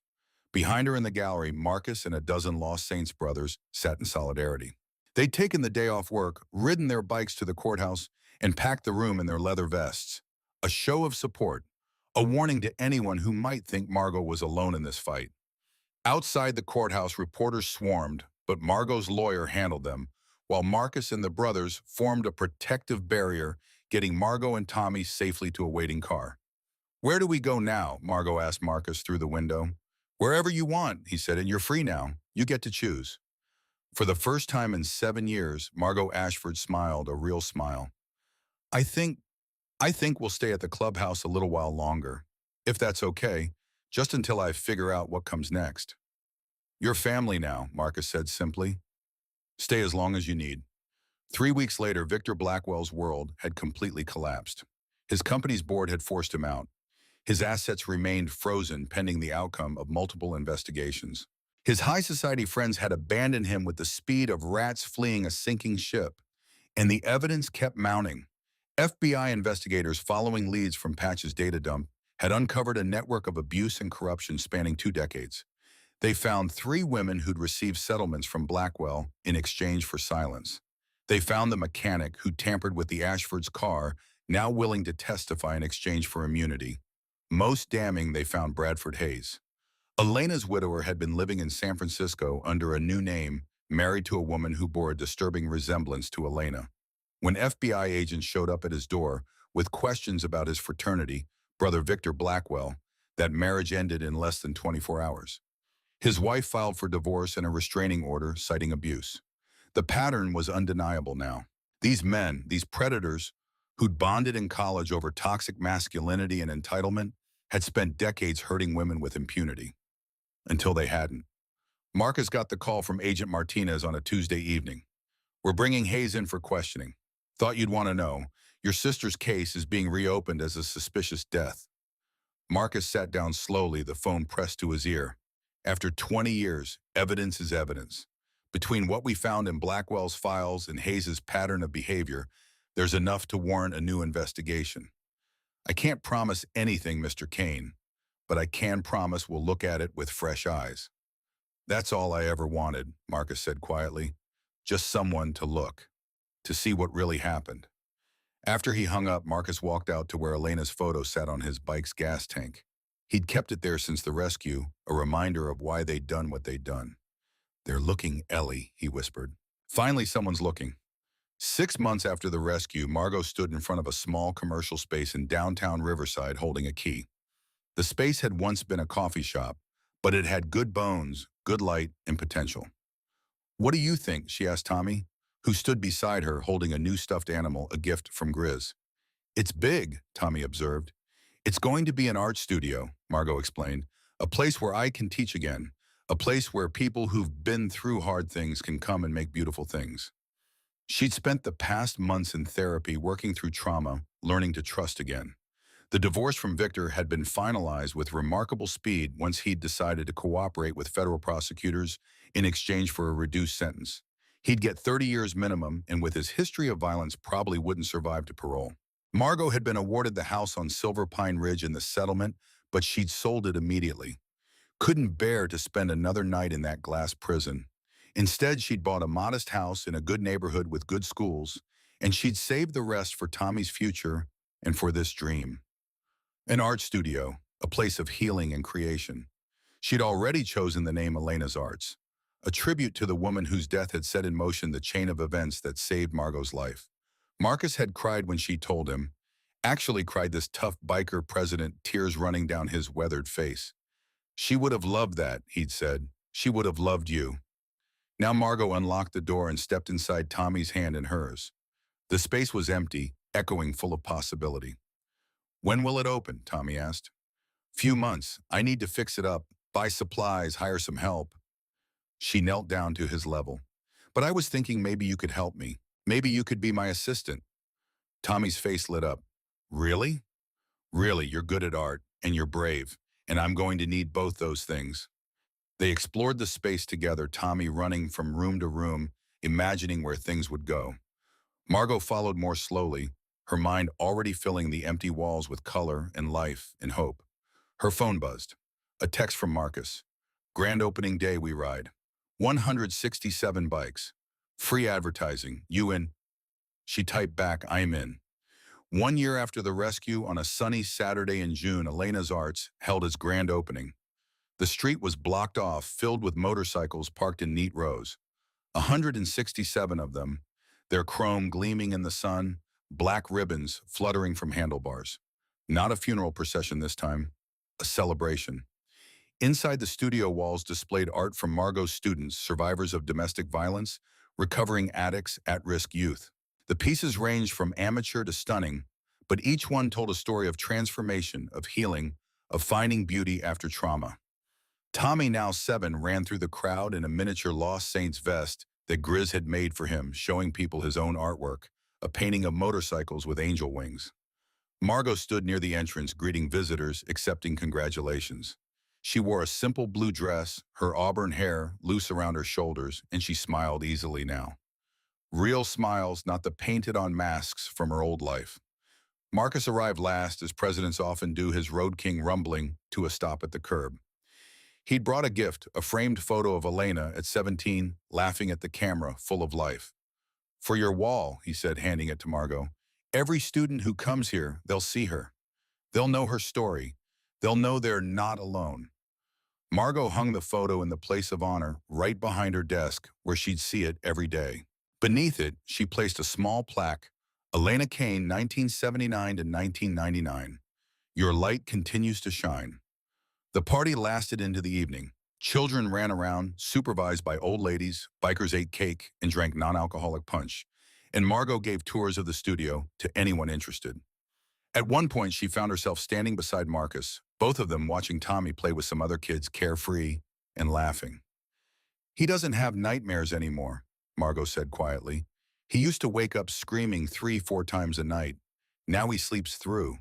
Behind her in the gallery, Marcus and a dozen Lost Saints brothers sat in solidarity. They'd taken the day off work, ridden their bikes to the courthouse, and packed the room in their leather vests. A show of support, a warning to anyone who might think Margot was alone in this fight. Outside the courthouse, reporters swarmed, but Margot's lawyer handled them, while Marcus and the brothers formed a protective barrier, getting Margot and Tommy safely to a waiting car. Where do we go now? Margot asked Marcus through the window. Wherever you want, he said, and you're free now. You get to choose. For the first time in 7 years, Margot Ashford smiled, a real smile. I think we'll stay at the clubhouse a little while longer, if that's okay, just until I figure out what comes next. You're family now, Marcus said simply. Stay as long as you need. 3 weeks later, Victor Blackwell's world had completely collapsed. His company's board had forced him out. His assets remained frozen pending the outcome of multiple investigations. His high society friends had abandoned him with the speed of rats fleeing a sinking ship, and the evidence kept mounting. FBI investigators, following leads from Patch's data dump, had uncovered a network of abuse and corruption spanning 2 decades. They found 3 women who'd received settlements from Blackwell in exchange for silence. They found the mechanic who tampered with the Ashford's car, now willing to testify in exchange for immunity. Most damning, they found Bradford Hayes. Elena's widower had been living in San Francisco under a new name, married to a woman who bore a disturbing resemblance to Elena. When FBI agents showed up at his door with questions about his fraternity, brother Victor Blackwell, that marriage ended in less than 24 hours. His wife filed for divorce and a restraining order citing abuse. The pattern was undeniable now. These men, these predators, who'd bonded in college over toxic masculinity and entitlement, had spent decades hurting women with impunity. Until they hadn't. Marcus got the call from Agent Martinez on a Tuesday evening. We're bringing Hayes in for questioning. Thought you'd want to know. Your sister's case is being reopened as a suspicious death. Marcus sat down slowly, the phone pressed to his ear. After 20 years, evidence is evidence. Between what we found in Blackwell's files and Hayes' pattern of behavior, there's enough to warrant a new investigation. I can't promise anything, Mr. Kane, but I can promise we'll look at it with fresh eyes. That's all I ever wanted, Marcus said quietly. Just someone to look, to see what really happened. After he hung up, Marcus walked out to where Elena's photo sat on his bike's gas tank. He'd kept it there since the rescue, a reminder of why they'd done what they'd done. They're looking, Ellie, he whispered. Finally, someone's looking. 6 months after the rescue, Margot stood in front of a small commercial space in downtown Riverside holding a key. The space had once been a coffee shop, but it had good bones, good light, and potential. What do you think? She asked Tommy, who stood beside her holding a new stuffed animal, a gift from Grizz. It's big, Tommy observed. It's going to be an art studio, Margot explained. A place where I can teach again. A place where people who've been through hard things can come and make beautiful things. She'd spent the past months in therapy working through trauma, learning to trust again. The divorce from Victor had been finalized with remarkable speed once he'd decided to cooperate with federal prosecutors in exchange for a reduced sentence. He'd get 30 years minimum, and with his history of violence probably wouldn't survive to parole. Margot had been awarded the house on Silver Pine Ridge in the settlement, but she'd sold it immediately. Couldn't bear to spend another night in that glass prison. Instead, she'd bought a modest house in a good neighborhood with good schools, and she'd saved the rest for Tommy's future and for this dream. An art studio, a place of healing and creation. She'd already chosen the name Elena's Arts, a tribute to the woman whose death had set in motion the chain of events that saved Margot's life. Marcus had cried when she told him, actually cried this tough biker president, tears running down his weathered face. She would have loved that, he'd said. She would have loved you. Now Margot unlocked the door and stepped inside Tommy's hand in hers. The space was empty, echoing full of possibility. When will it open? Tommy asked. Few months. I need to fix it up, buy supplies, hire some help. She knelt down to his level. But I was thinking maybe you could help me. Maybe you could be my assistant. Tommy's face lit up. Really? Really, you're good at art, and you're brave, and I'm going to need both those things. They explored the space together, Tommy running from room to room, imagining where things would go. Margot followed more slowly, her mind already filling the empty walls with color and life and hope. Her phone buzzed. A text from Marcus. Grand opening day we ride. 167 bikes. Free advertising. You in? She typed back, I'm in. 1 year after the rescue, on a sunny Saturday in June, Elena's Arts held its grand opening. The street was blocked off, filled with motorcycles parked in neat rows. 167 of them, their chrome gleaming in the sun, black ribbons fluttering from handlebars. Not a funeral procession this time, a celebration. Inside the studio walls displayed art from Margot's students, survivors of domestic violence, recovering addicts, at-risk youth. The pieces ranged from amateur to stunning, but each one told a story of transformation, of healing, of finding beauty after trauma. Tommy, now 7, ran through the crowd in a miniature Lost Saints vest that Grizz had made for him, showing people his own artwork, a painting of motorcycles with angel wings. Margot stood near the entrance, greeting visitors, accepting congratulations. She wore a simple blue dress, her auburn hair loose around her shoulders, and she smiled easily now. Real smiles, not the painted-on masks from her old life. Marcus arrived last, as presidents often do, his Road King rumbling to a stop at the curb. He'd brought a gift, a framed photo of Elena at 17, laughing at the camera, full of life. For your wall, he said, handing it to Margot. Every student who comes here, they'll see her. They'll know her story. They'll know they're not alone. Margot hung the photo in the place of honor, right behind her desk, where she'd see it every day. Beneath it, she placed a small plaque, Elena Kane, 1979 to 1999. Your light continues to shine. The party lasted into the evening. Children ran around, supervised by old ladies, bikers ate cake and drank non-alcoholic punch, and Margot gave tours of the studio to anyone interested. At one point, she found herself standing beside Marcus, both of them watching Tommy play with some other kids, carefree and laughing. He doesn't have nightmares anymore, Margot said quietly. He used to wake up screaming 3-4 times a night. Now he sleeps through.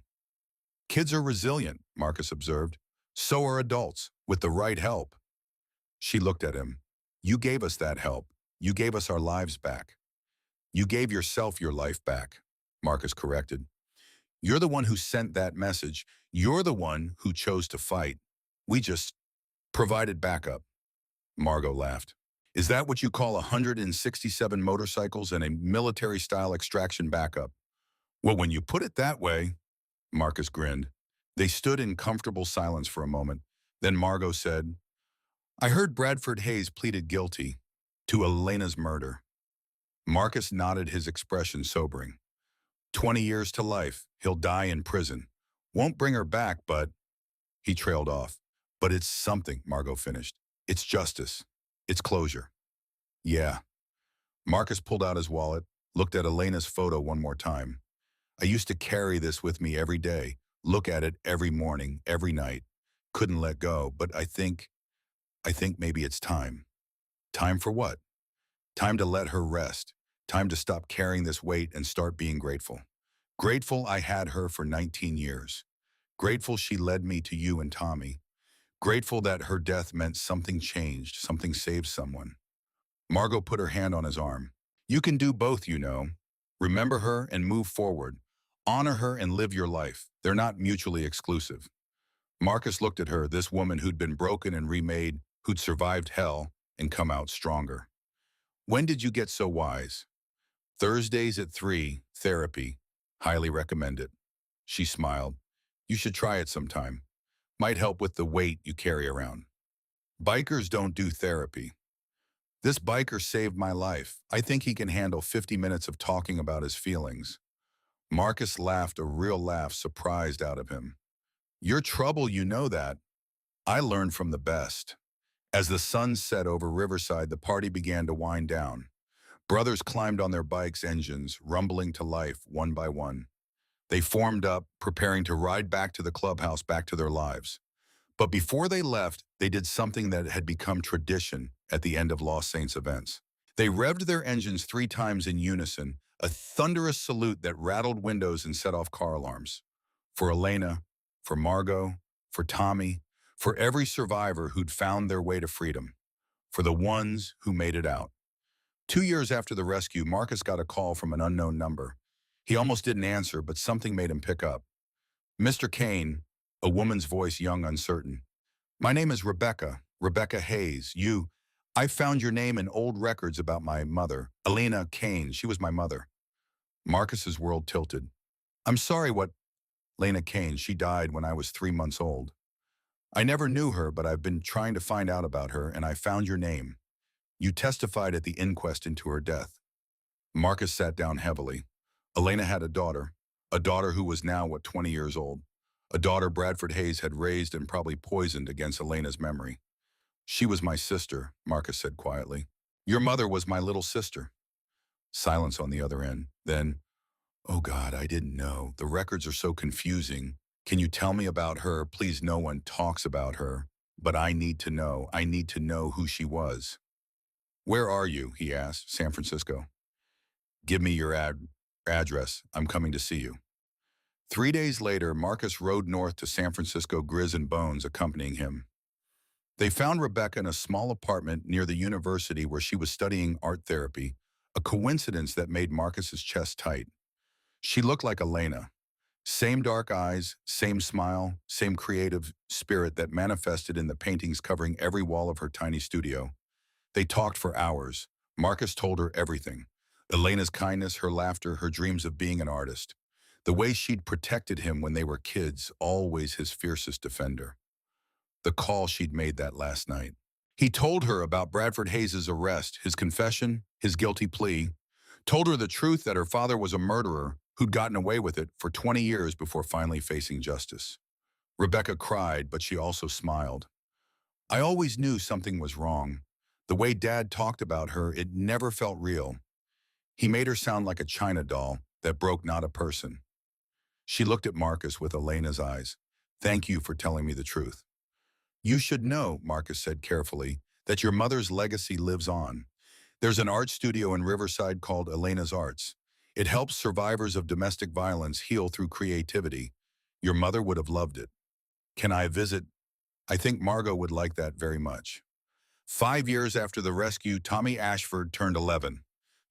Kids are resilient, Marcus observed. So are adults, with the right help. She looked at him. You gave us that help. You gave us our lives back. You gave yourself your life back, Marcus corrected. You're the one who sent that message. You're the one who chose to fight. We just provided backup. Margot laughed. Is that what you call 167 motorcycles and a military-style extraction backup? Well, when you put it that way, Marcus grinned. They stood in comfortable silence for a moment. Then Margot said, I heard Bradford Hayes pleaded guilty to Elena's murder. Marcus nodded, his expression sobering. 20 years to life. He'll die in prison. Won't bring her back, but... He trailed off. But it's something, Margot finished. It's justice. It's closure. Yeah. Marcus pulled out his wallet, looked at Elena's photo one more time. I used to carry this with me every day, Look at it every morning, every night. Couldn't let go, but I think maybe it's time. Time for what? Time to let her rest. Time to stop carrying this weight and start being grateful. Grateful I had her for 19 years. Grateful she led me to you and Tommy. Grateful that her death meant something changed, something saved someone. Margot put her hand on his arm. You can do both, you know. Remember her and move forward. Honor her and live your life. They're not mutually exclusive. Marcus looked at her, this woman who'd been broken and remade, who'd survived hell and come out stronger. When did you get so wise? Thursdays at 3, therapy. Highly recommend it. She smiled. You should try it sometime. Might help with the weight you carry around. Bikers don't do therapy. This biker saved my life. I think he can handle 50 minutes of talking about his feelings. Marcus laughed a real laugh, surprised out of him. You're trouble, you know that. I learned from the best. As the sun set over Riverside, the party began to wind down. Brothers climbed on their bikes' engines, rumbling to life one by one. They formed up, preparing to ride back to the clubhouse, back to their lives. But before they left, they did something that had become tradition at the end of Lost Saints events. They revved their engines 3 times in unison, a thunderous salute that rattled windows and set off car alarms. For Elena, for Margot, for Tommy, for every survivor who'd found their way to freedom, for the ones who made it out. 2 years after the rescue, Marcus got a call from an unknown number. He almost didn't answer, but something made him pick up. Mr. Kane, a woman's voice young, uncertain. My name is Rebecca, Rebecca Hayes. I found your name in old records about my mother, Elena Kane. She was my mother. Marcus's world tilted. I'm sorry, what? Lena Kane, she died when I was 3 months old. I never knew her, but I've been trying to find out about her, and I found your name. You testified at the inquest into her death. Marcus sat down heavily. Elena had a daughter who was now, 20 years old. A daughter Bradford Hayes had raised and probably poisoned against Elena's memory. She was my sister, Marcus said quietly. Your mother was my little sister. Silence on the other end. Then, oh God, I didn't know. The records are so confusing. Can you tell me about her? Please, no one talks about her. But I need to know. I need to know who she was. Where are you? He asked. San Francisco. Give me your address. I'm coming to see you. 3 days later, Marcus rode north to San Francisco, Grizz and Bones accompanying him. They found Rebecca in a small apartment near the university where she was studying art therapy, a coincidence that made Marcus's chest tight. She looked like Elena. Same dark eyes, same smile, same creative spirit that manifested in the paintings covering every wall of her tiny studio. They talked for hours. Marcus told her everything. Elena's kindness, her laughter, her dreams of being an artist. The way she'd protected him when they were kids, always his fiercest defender. The call she'd made that last night. He told her about Bradford Hayes' arrest, his confession, his guilty plea, told her the truth that her father was a murderer who'd gotten away with it for 20 years before finally facing justice. Rebecca cried, but she also smiled. I always knew something was wrong. The way Dad talked about her, it never felt real. He made her sound like a china doll that broke, not a person. She looked at Marcus with Elena's eyes. Thank you for telling me the truth. You should know, Marcus said carefully, that your mother's legacy lives on. There's an art studio in Riverside called Elena's Arts. It helps survivors of domestic violence heal through creativity. Your mother would have loved it. Can I visit? I think Margot would like that very much. 5 years after the rescue, Tommy Ashford turned 11.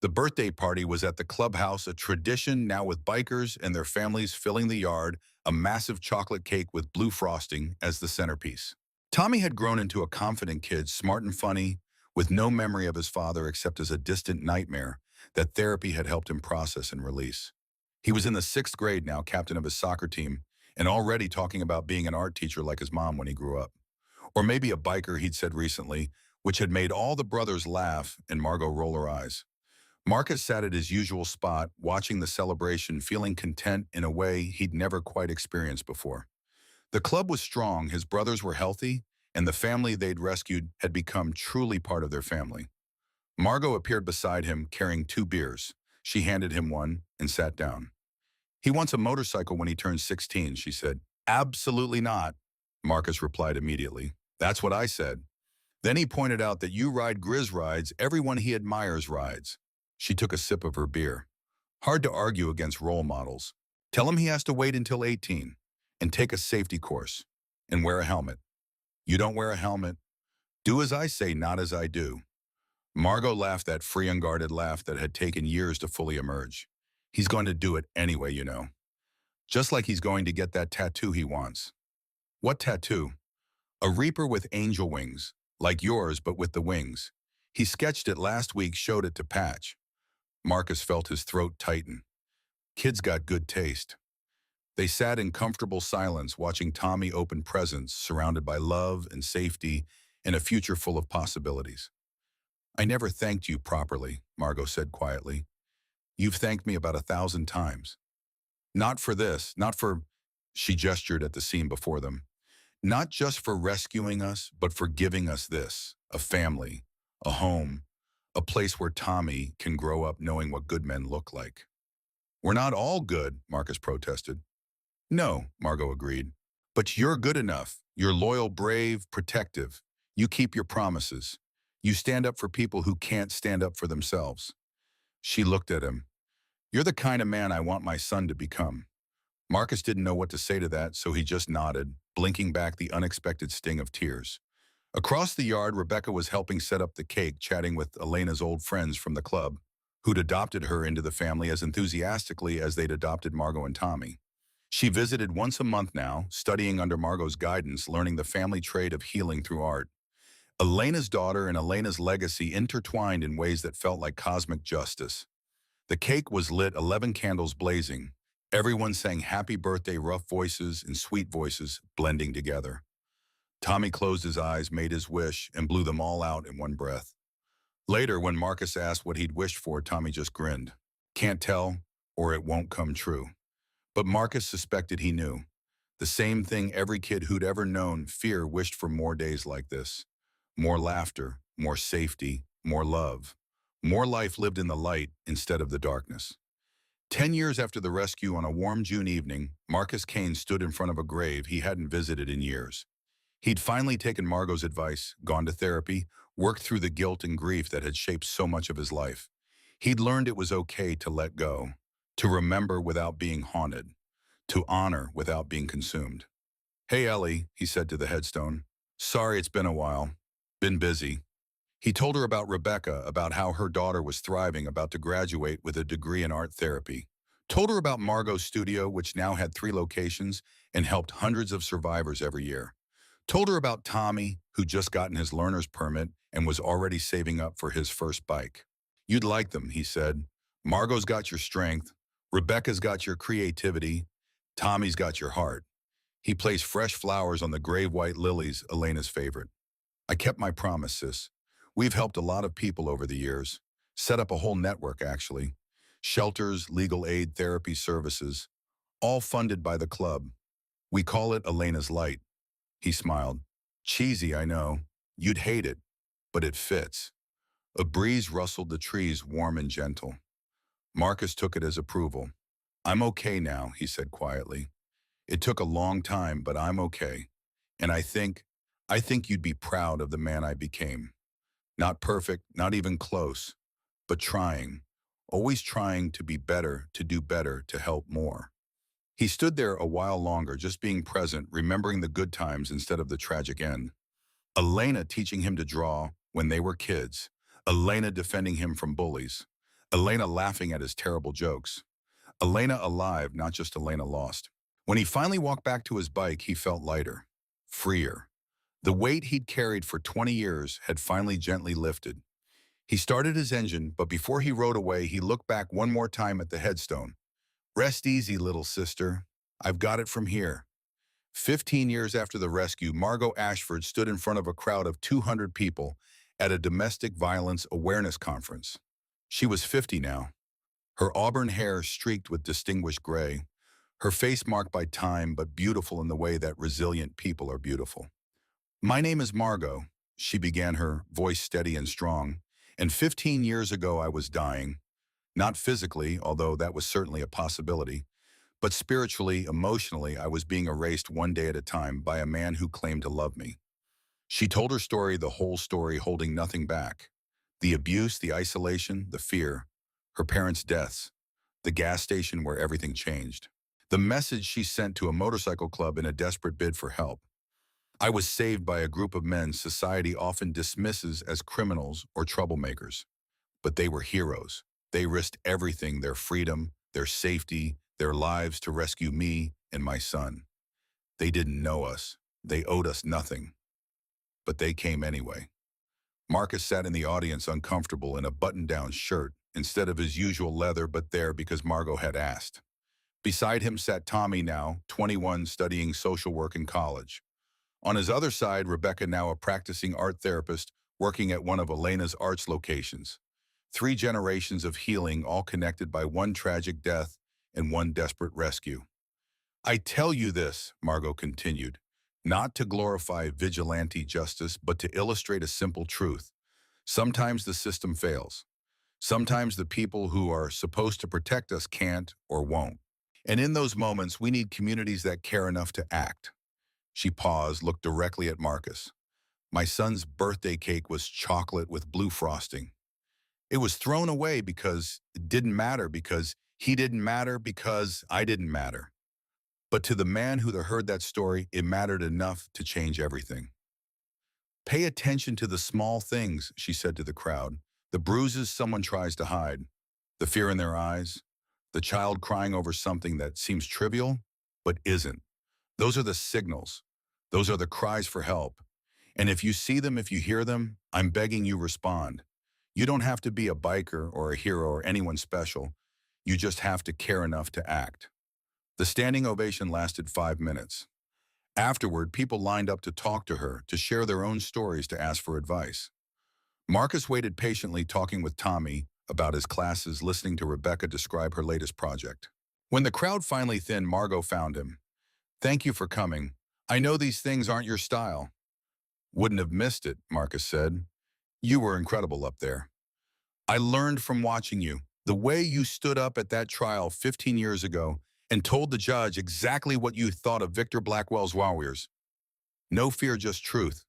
The birthday party was at the clubhouse, a tradition now with bikers and their families filling the yard, a massive chocolate cake with blue frosting as the centerpiece. Tommy had grown into a confident kid, smart and funny, with no memory of his father except as a distant nightmare that therapy had helped him process and release. He was in the 6th grade now, captain of his soccer team, and already talking about being an art teacher like his mom when he grew up. Or maybe a biker, he'd said recently, which had made all the brothers laugh and Margot roll her eyes. Marcus sat at his usual spot, watching the celebration, feeling content in a way he'd never quite experienced before. The club was strong, his brothers were healthy, and the family they'd rescued had become truly part of their family. Margot appeared beside him, carrying 2 beers. She handed him one and sat down. He wants a motorcycle when he turns 16, she said. Absolutely not, Marcus replied immediately. That's what I said. Then he pointed out that you ride Grizz rides, everyone he admires rides. She took a sip of her beer. Hard to argue against role models. Tell him he has to wait until 18 and take a safety course and wear a helmet. You don't wear a helmet. Do as I say, not as I do. Margot laughed that free, unguarded laugh that had taken years to fully emerge. He's going to do it anyway, you know. Just like he's going to get that tattoo he wants. What tattoo? A reaper with angel wings, like yours but with the wings. He sketched it last week, showed it to Patch. Marcus felt his throat tighten. Kid's got good taste. They sat in comfortable silence watching Tommy open presents surrounded by love and safety and a future full of possibilities. I never thanked you properly, Margot said quietly. You've thanked me about 1,000 times. Not for this, not for, she gestured at the scene before them. Not just for rescuing us, but for giving us this, a family, a home, a place where Tommy can grow up knowing what good men look like. We're not all good, Marcus protested. No, Margot agreed. But you're good enough. You're loyal, brave, protective. You keep your promises. You stand up for people who can't stand up for themselves. She looked at him. You're the kind of man I want my son to become. Marcus didn't know what to say to that, so he just nodded, blinking back the unexpected sting of tears. Across the yard, Rebecca was helping set up the cake, chatting with Elena's old friends from the club, who'd adopted her into the family as enthusiastically as they'd adopted Margot and Tommy. She visited once a month now, studying under Margot's guidance, learning the family trade of healing through art. Elena's daughter and Elena's legacy intertwined in ways that felt like cosmic justice. The cake was lit, 11 candles blazing. Everyone sang happy birthday, rough voices and sweet voices blending together. Tommy closed his eyes, made his wish, and blew them all out in one breath. Later, when Marcus asked what he'd wished for, Tommy just grinned. Can't tell, or it won't come true. But Marcus suspected he knew. The same thing every kid who'd ever known fear wished for: more days like this. More laughter, more safety, more love. More life lived in the light instead of the darkness. 10 years after the rescue, on a warm June evening, Marcus Kane stood in front of a grave he hadn't visited in years. He'd finally taken Margot's advice, gone to therapy, worked through the guilt and grief that had shaped so much of his life. He'd learned it was okay to let go, to remember without being haunted, to honor without being consumed. Hey, Ellie, he said to the headstone. Sorry it's been a while. Been busy. He told her about Rebecca, about how her daughter was thriving, about to graduate with a degree in art therapy. Told her about Margot's studio, which now had 3 locations and helped hundreds of survivors every year. Told her about Tommy, who'd just gotten his learner's permit and was already saving up for his first bike. You'd like them, he said. Margot's got your strength. Rebecca's got your creativity. Tommy's got your heart. He placed fresh flowers on the grave white lilies, Elena's favorite. I kept my promise, sis. We've helped a lot of people over the years. Set up a whole network, actually. Shelters, legal aid, therapy services, all funded by the club. We call it Elena's Light. He smiled. Cheesy, I know. You'd hate it, but it fits. A breeze rustled the trees, warm and gentle. Marcus took it as approval. I'm okay now, he said quietly. It took a long time, but I'm okay. And I think you'd be proud of the man I became. Not perfect, not even close, but trying. Always trying to be better, to do better, to help more. He stood there a while longer, just being present, remembering the good times instead of the tragic end. Elena teaching him to draw when they were kids. Elena defending him from bullies. Elena laughing at his terrible jokes. Elena alive, not just Elena lost. When he finally walked back to his bike, he felt lighter, freer. The weight he'd carried for 20 years had finally gently lifted. He started his engine, but before he rode away, he looked back one more time at the headstone. Rest easy, little sister. I've got it from here. 15 years after the rescue, Margot Ashford stood in front of a crowd of 200 people at a domestic violence awareness conference. She was 50 now. Her auburn hair streaked with distinguished gray. Her face marked by time, but beautiful in the way that resilient people are beautiful. My name is Margot, she began, her voice steady and strong. And 15 years ago I was dying. Not physically, although that was certainly a possibility, But spiritually, emotionally, I was being erased one day at a time by a man who claimed to love me. She told her story, the whole story, holding nothing back. The abuse, the isolation, the fear, her parents' deaths, the gas station where everything changed. The message she sent to a motorcycle club in a desperate bid for help. I was saved by a group of men society often dismisses as criminals or troublemakers. But they were heroes. They risked everything, their freedom, their safety, their lives to rescue me and my son. They didn't know us. They owed us nothing. But they came anyway. Marcus sat in the audience uncomfortable in a button-down shirt instead of his usual leather, but there because Margot had asked. Beside him sat Tommy, now 21, studying social work in college. On his other side, Rebecca, now a practicing art therapist working at one of Elena's arts locations. 3 generations of healing, all connected by one tragic death and one desperate rescue. I tell you this, Margot continued, not to glorify vigilante justice, but to illustrate a simple truth. Sometimes the system fails. Sometimes the people who are supposed to protect us can't or won't. And in those moments, we need communities that care enough to act. She paused, looked directly at Marcus. My son's birthday cake was chocolate with blue frosting. It was thrown away because it didn't matter, because he didn't matter, because I didn't matter. But to the man who heard that story, it mattered enough to change everything. Pay attention to the small things, she said to the crowd. The bruises someone tries to hide, the fear in their eyes, the child crying over something that seems trivial, but isn't. Those are the signals. Those are the cries for help. And if you see them, if you hear them, I'm begging you, respond. You don't have to be a biker or a hero or anyone special. You just have to care enough to act. The standing ovation lasted 5 minutes. Afterward, people lined up to talk to her, to share their own stories, to ask for advice. Marcus waited patiently, talking with Tommy about his classes, listening to Rebecca describe her latest project. When the crowd finally thinned, Margot found him. Thank you for coming. I know these things aren't your style. Wouldn't have missed it, Marcus said. You were incredible up there. I learned from watching you. The way you stood up at that trial 15 years ago and told the judge exactly what you thought of Victor Blackwell's Warriors. No fear, just truth.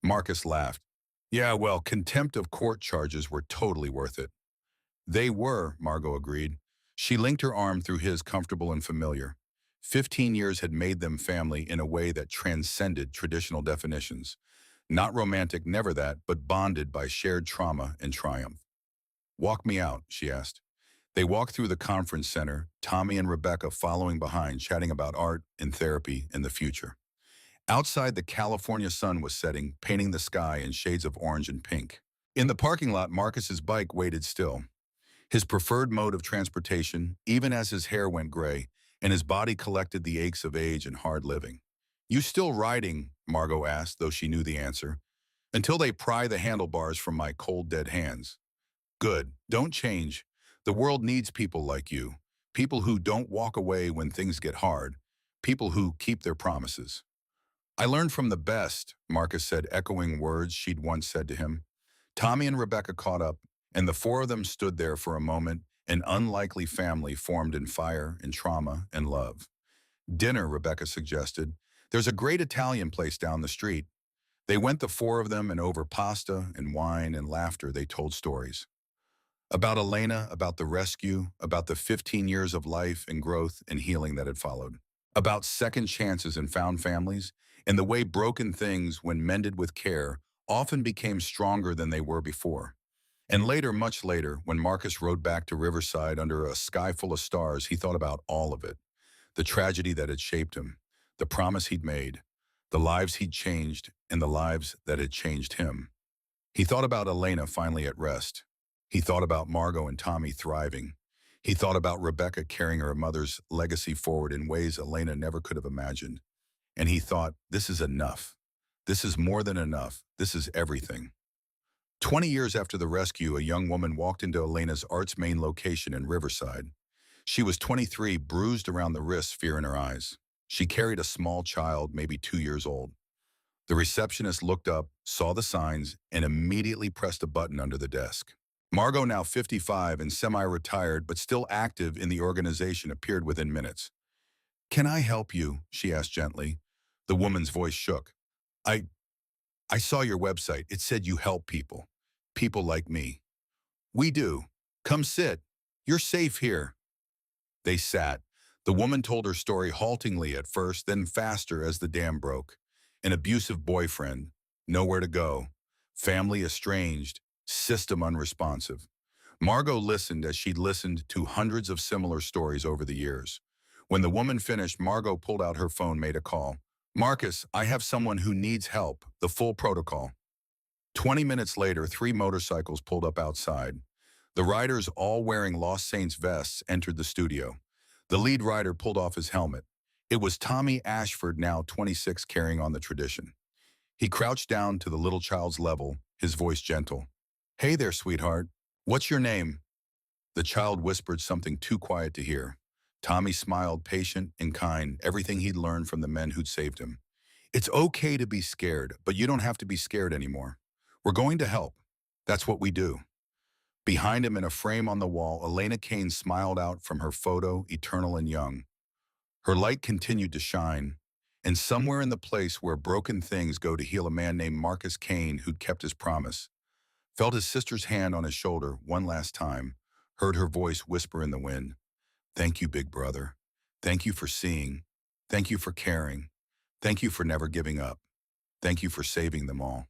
Marcus laughed. Yeah, well, contempt of court charges were totally worth it. They were, Margot agreed. She linked her arm through his, comfortable and familiar. 15 years had made them family in a way that transcended traditional definitions. Not romantic, never that, but bonded by shared trauma and triumph. Walk me out, she asked. They walked through the conference center, Tommy and Rebecca following behind, chatting about art and therapy and the future. Outside, the California sun was setting, painting the sky in shades of orange and pink. In the parking lot, Marcus's bike waited still. His preferred mode of transportation, even as his hair went gray and his body collected the aches of age and hard living. You still riding? Margot asked, though she knew the answer. Until they pry the handlebars from my cold, dead hands. Good. Don't change. The world needs people like you. People who don't walk away when things get hard. People who keep their promises. I learned from the best, Marcus said, echoing words she'd once said to him. Tommy and Rebecca caught up, and the 4 of them stood there for a moment, an unlikely family formed in fire and trauma and love. Dinner, Rebecca suggested. There's a great Italian place down the street. They went, the 4 of them, and over pasta and wine and laughter they told stories. About Elena, about the rescue, about the 15 years of life and growth and healing that had followed. About second chances and found families, and the way broken things, when mended with care, often became stronger than they were before. And later, much later, when Marcus rode back to Riverside under a sky full of stars, he thought about all of it. The tragedy that had shaped him, the promise he'd made, the lives he'd changed, and the lives that had changed him. He thought about Elena finally at rest. He thought about Margot and Tommy thriving. He thought about Rebecca carrying her mother's legacy forward in ways Elena never could have imagined. And he thought, this is enough. This is more than enough. This is everything. 20 years after the rescue, a young woman walked into Elena's art's main location in Riverside. She was 23, bruised around the wrists, fear in her eyes. She carried a small child, maybe 2 years old. The receptionist looked up, saw the signs, and immediately pressed a button under the desk. Margot, now 55 and semi-retired but still active in the organization, appeared within minutes. "Can I help you?" she asked gently. The woman's voice shook. I, I saw your website. It said you help people. People like me. "We do. Come sit. You're safe here." They sat. The woman told her story haltingly at first, then faster as the dam broke. An abusive boyfriend, nowhere to go, family estranged, system unresponsive. Margot listened as she'd listened to hundreds of similar stories over the years. When the woman finished, Margot pulled out her phone, made a call. "Marcus, I have someone who needs help, the full protocol." 20 minutes later, 3 motorcycles pulled up outside. The riders, all wearing Lost Saints vests, entered the studio. The lead rider pulled off his helmet. It was Tommy Ashford, now 26, carrying on the tradition. He crouched down to the little child's level, his voice gentle. "Hey there, sweetheart. What's your name?" The child whispered something too quiet to hear. Tommy smiled, patient and kind, everything he'd learned from the men who'd saved him. "It's okay to be scared, but you don't have to be scared anymore. We're going to help. That's what we do." Behind him, in a frame on the wall, Elena Kane smiled out from her photo, eternal and young. Her light continued to shine, and somewhere in the place where broken things go to heal, a man named Marcus Kane, who'd kept his promise, felt his sister's hand on his shoulder one last time, heard her voice whisper in the wind. "Thank you, big brother. Thank you for seeing. Thank you for caring. Thank you for never giving up. Thank you for saving them all."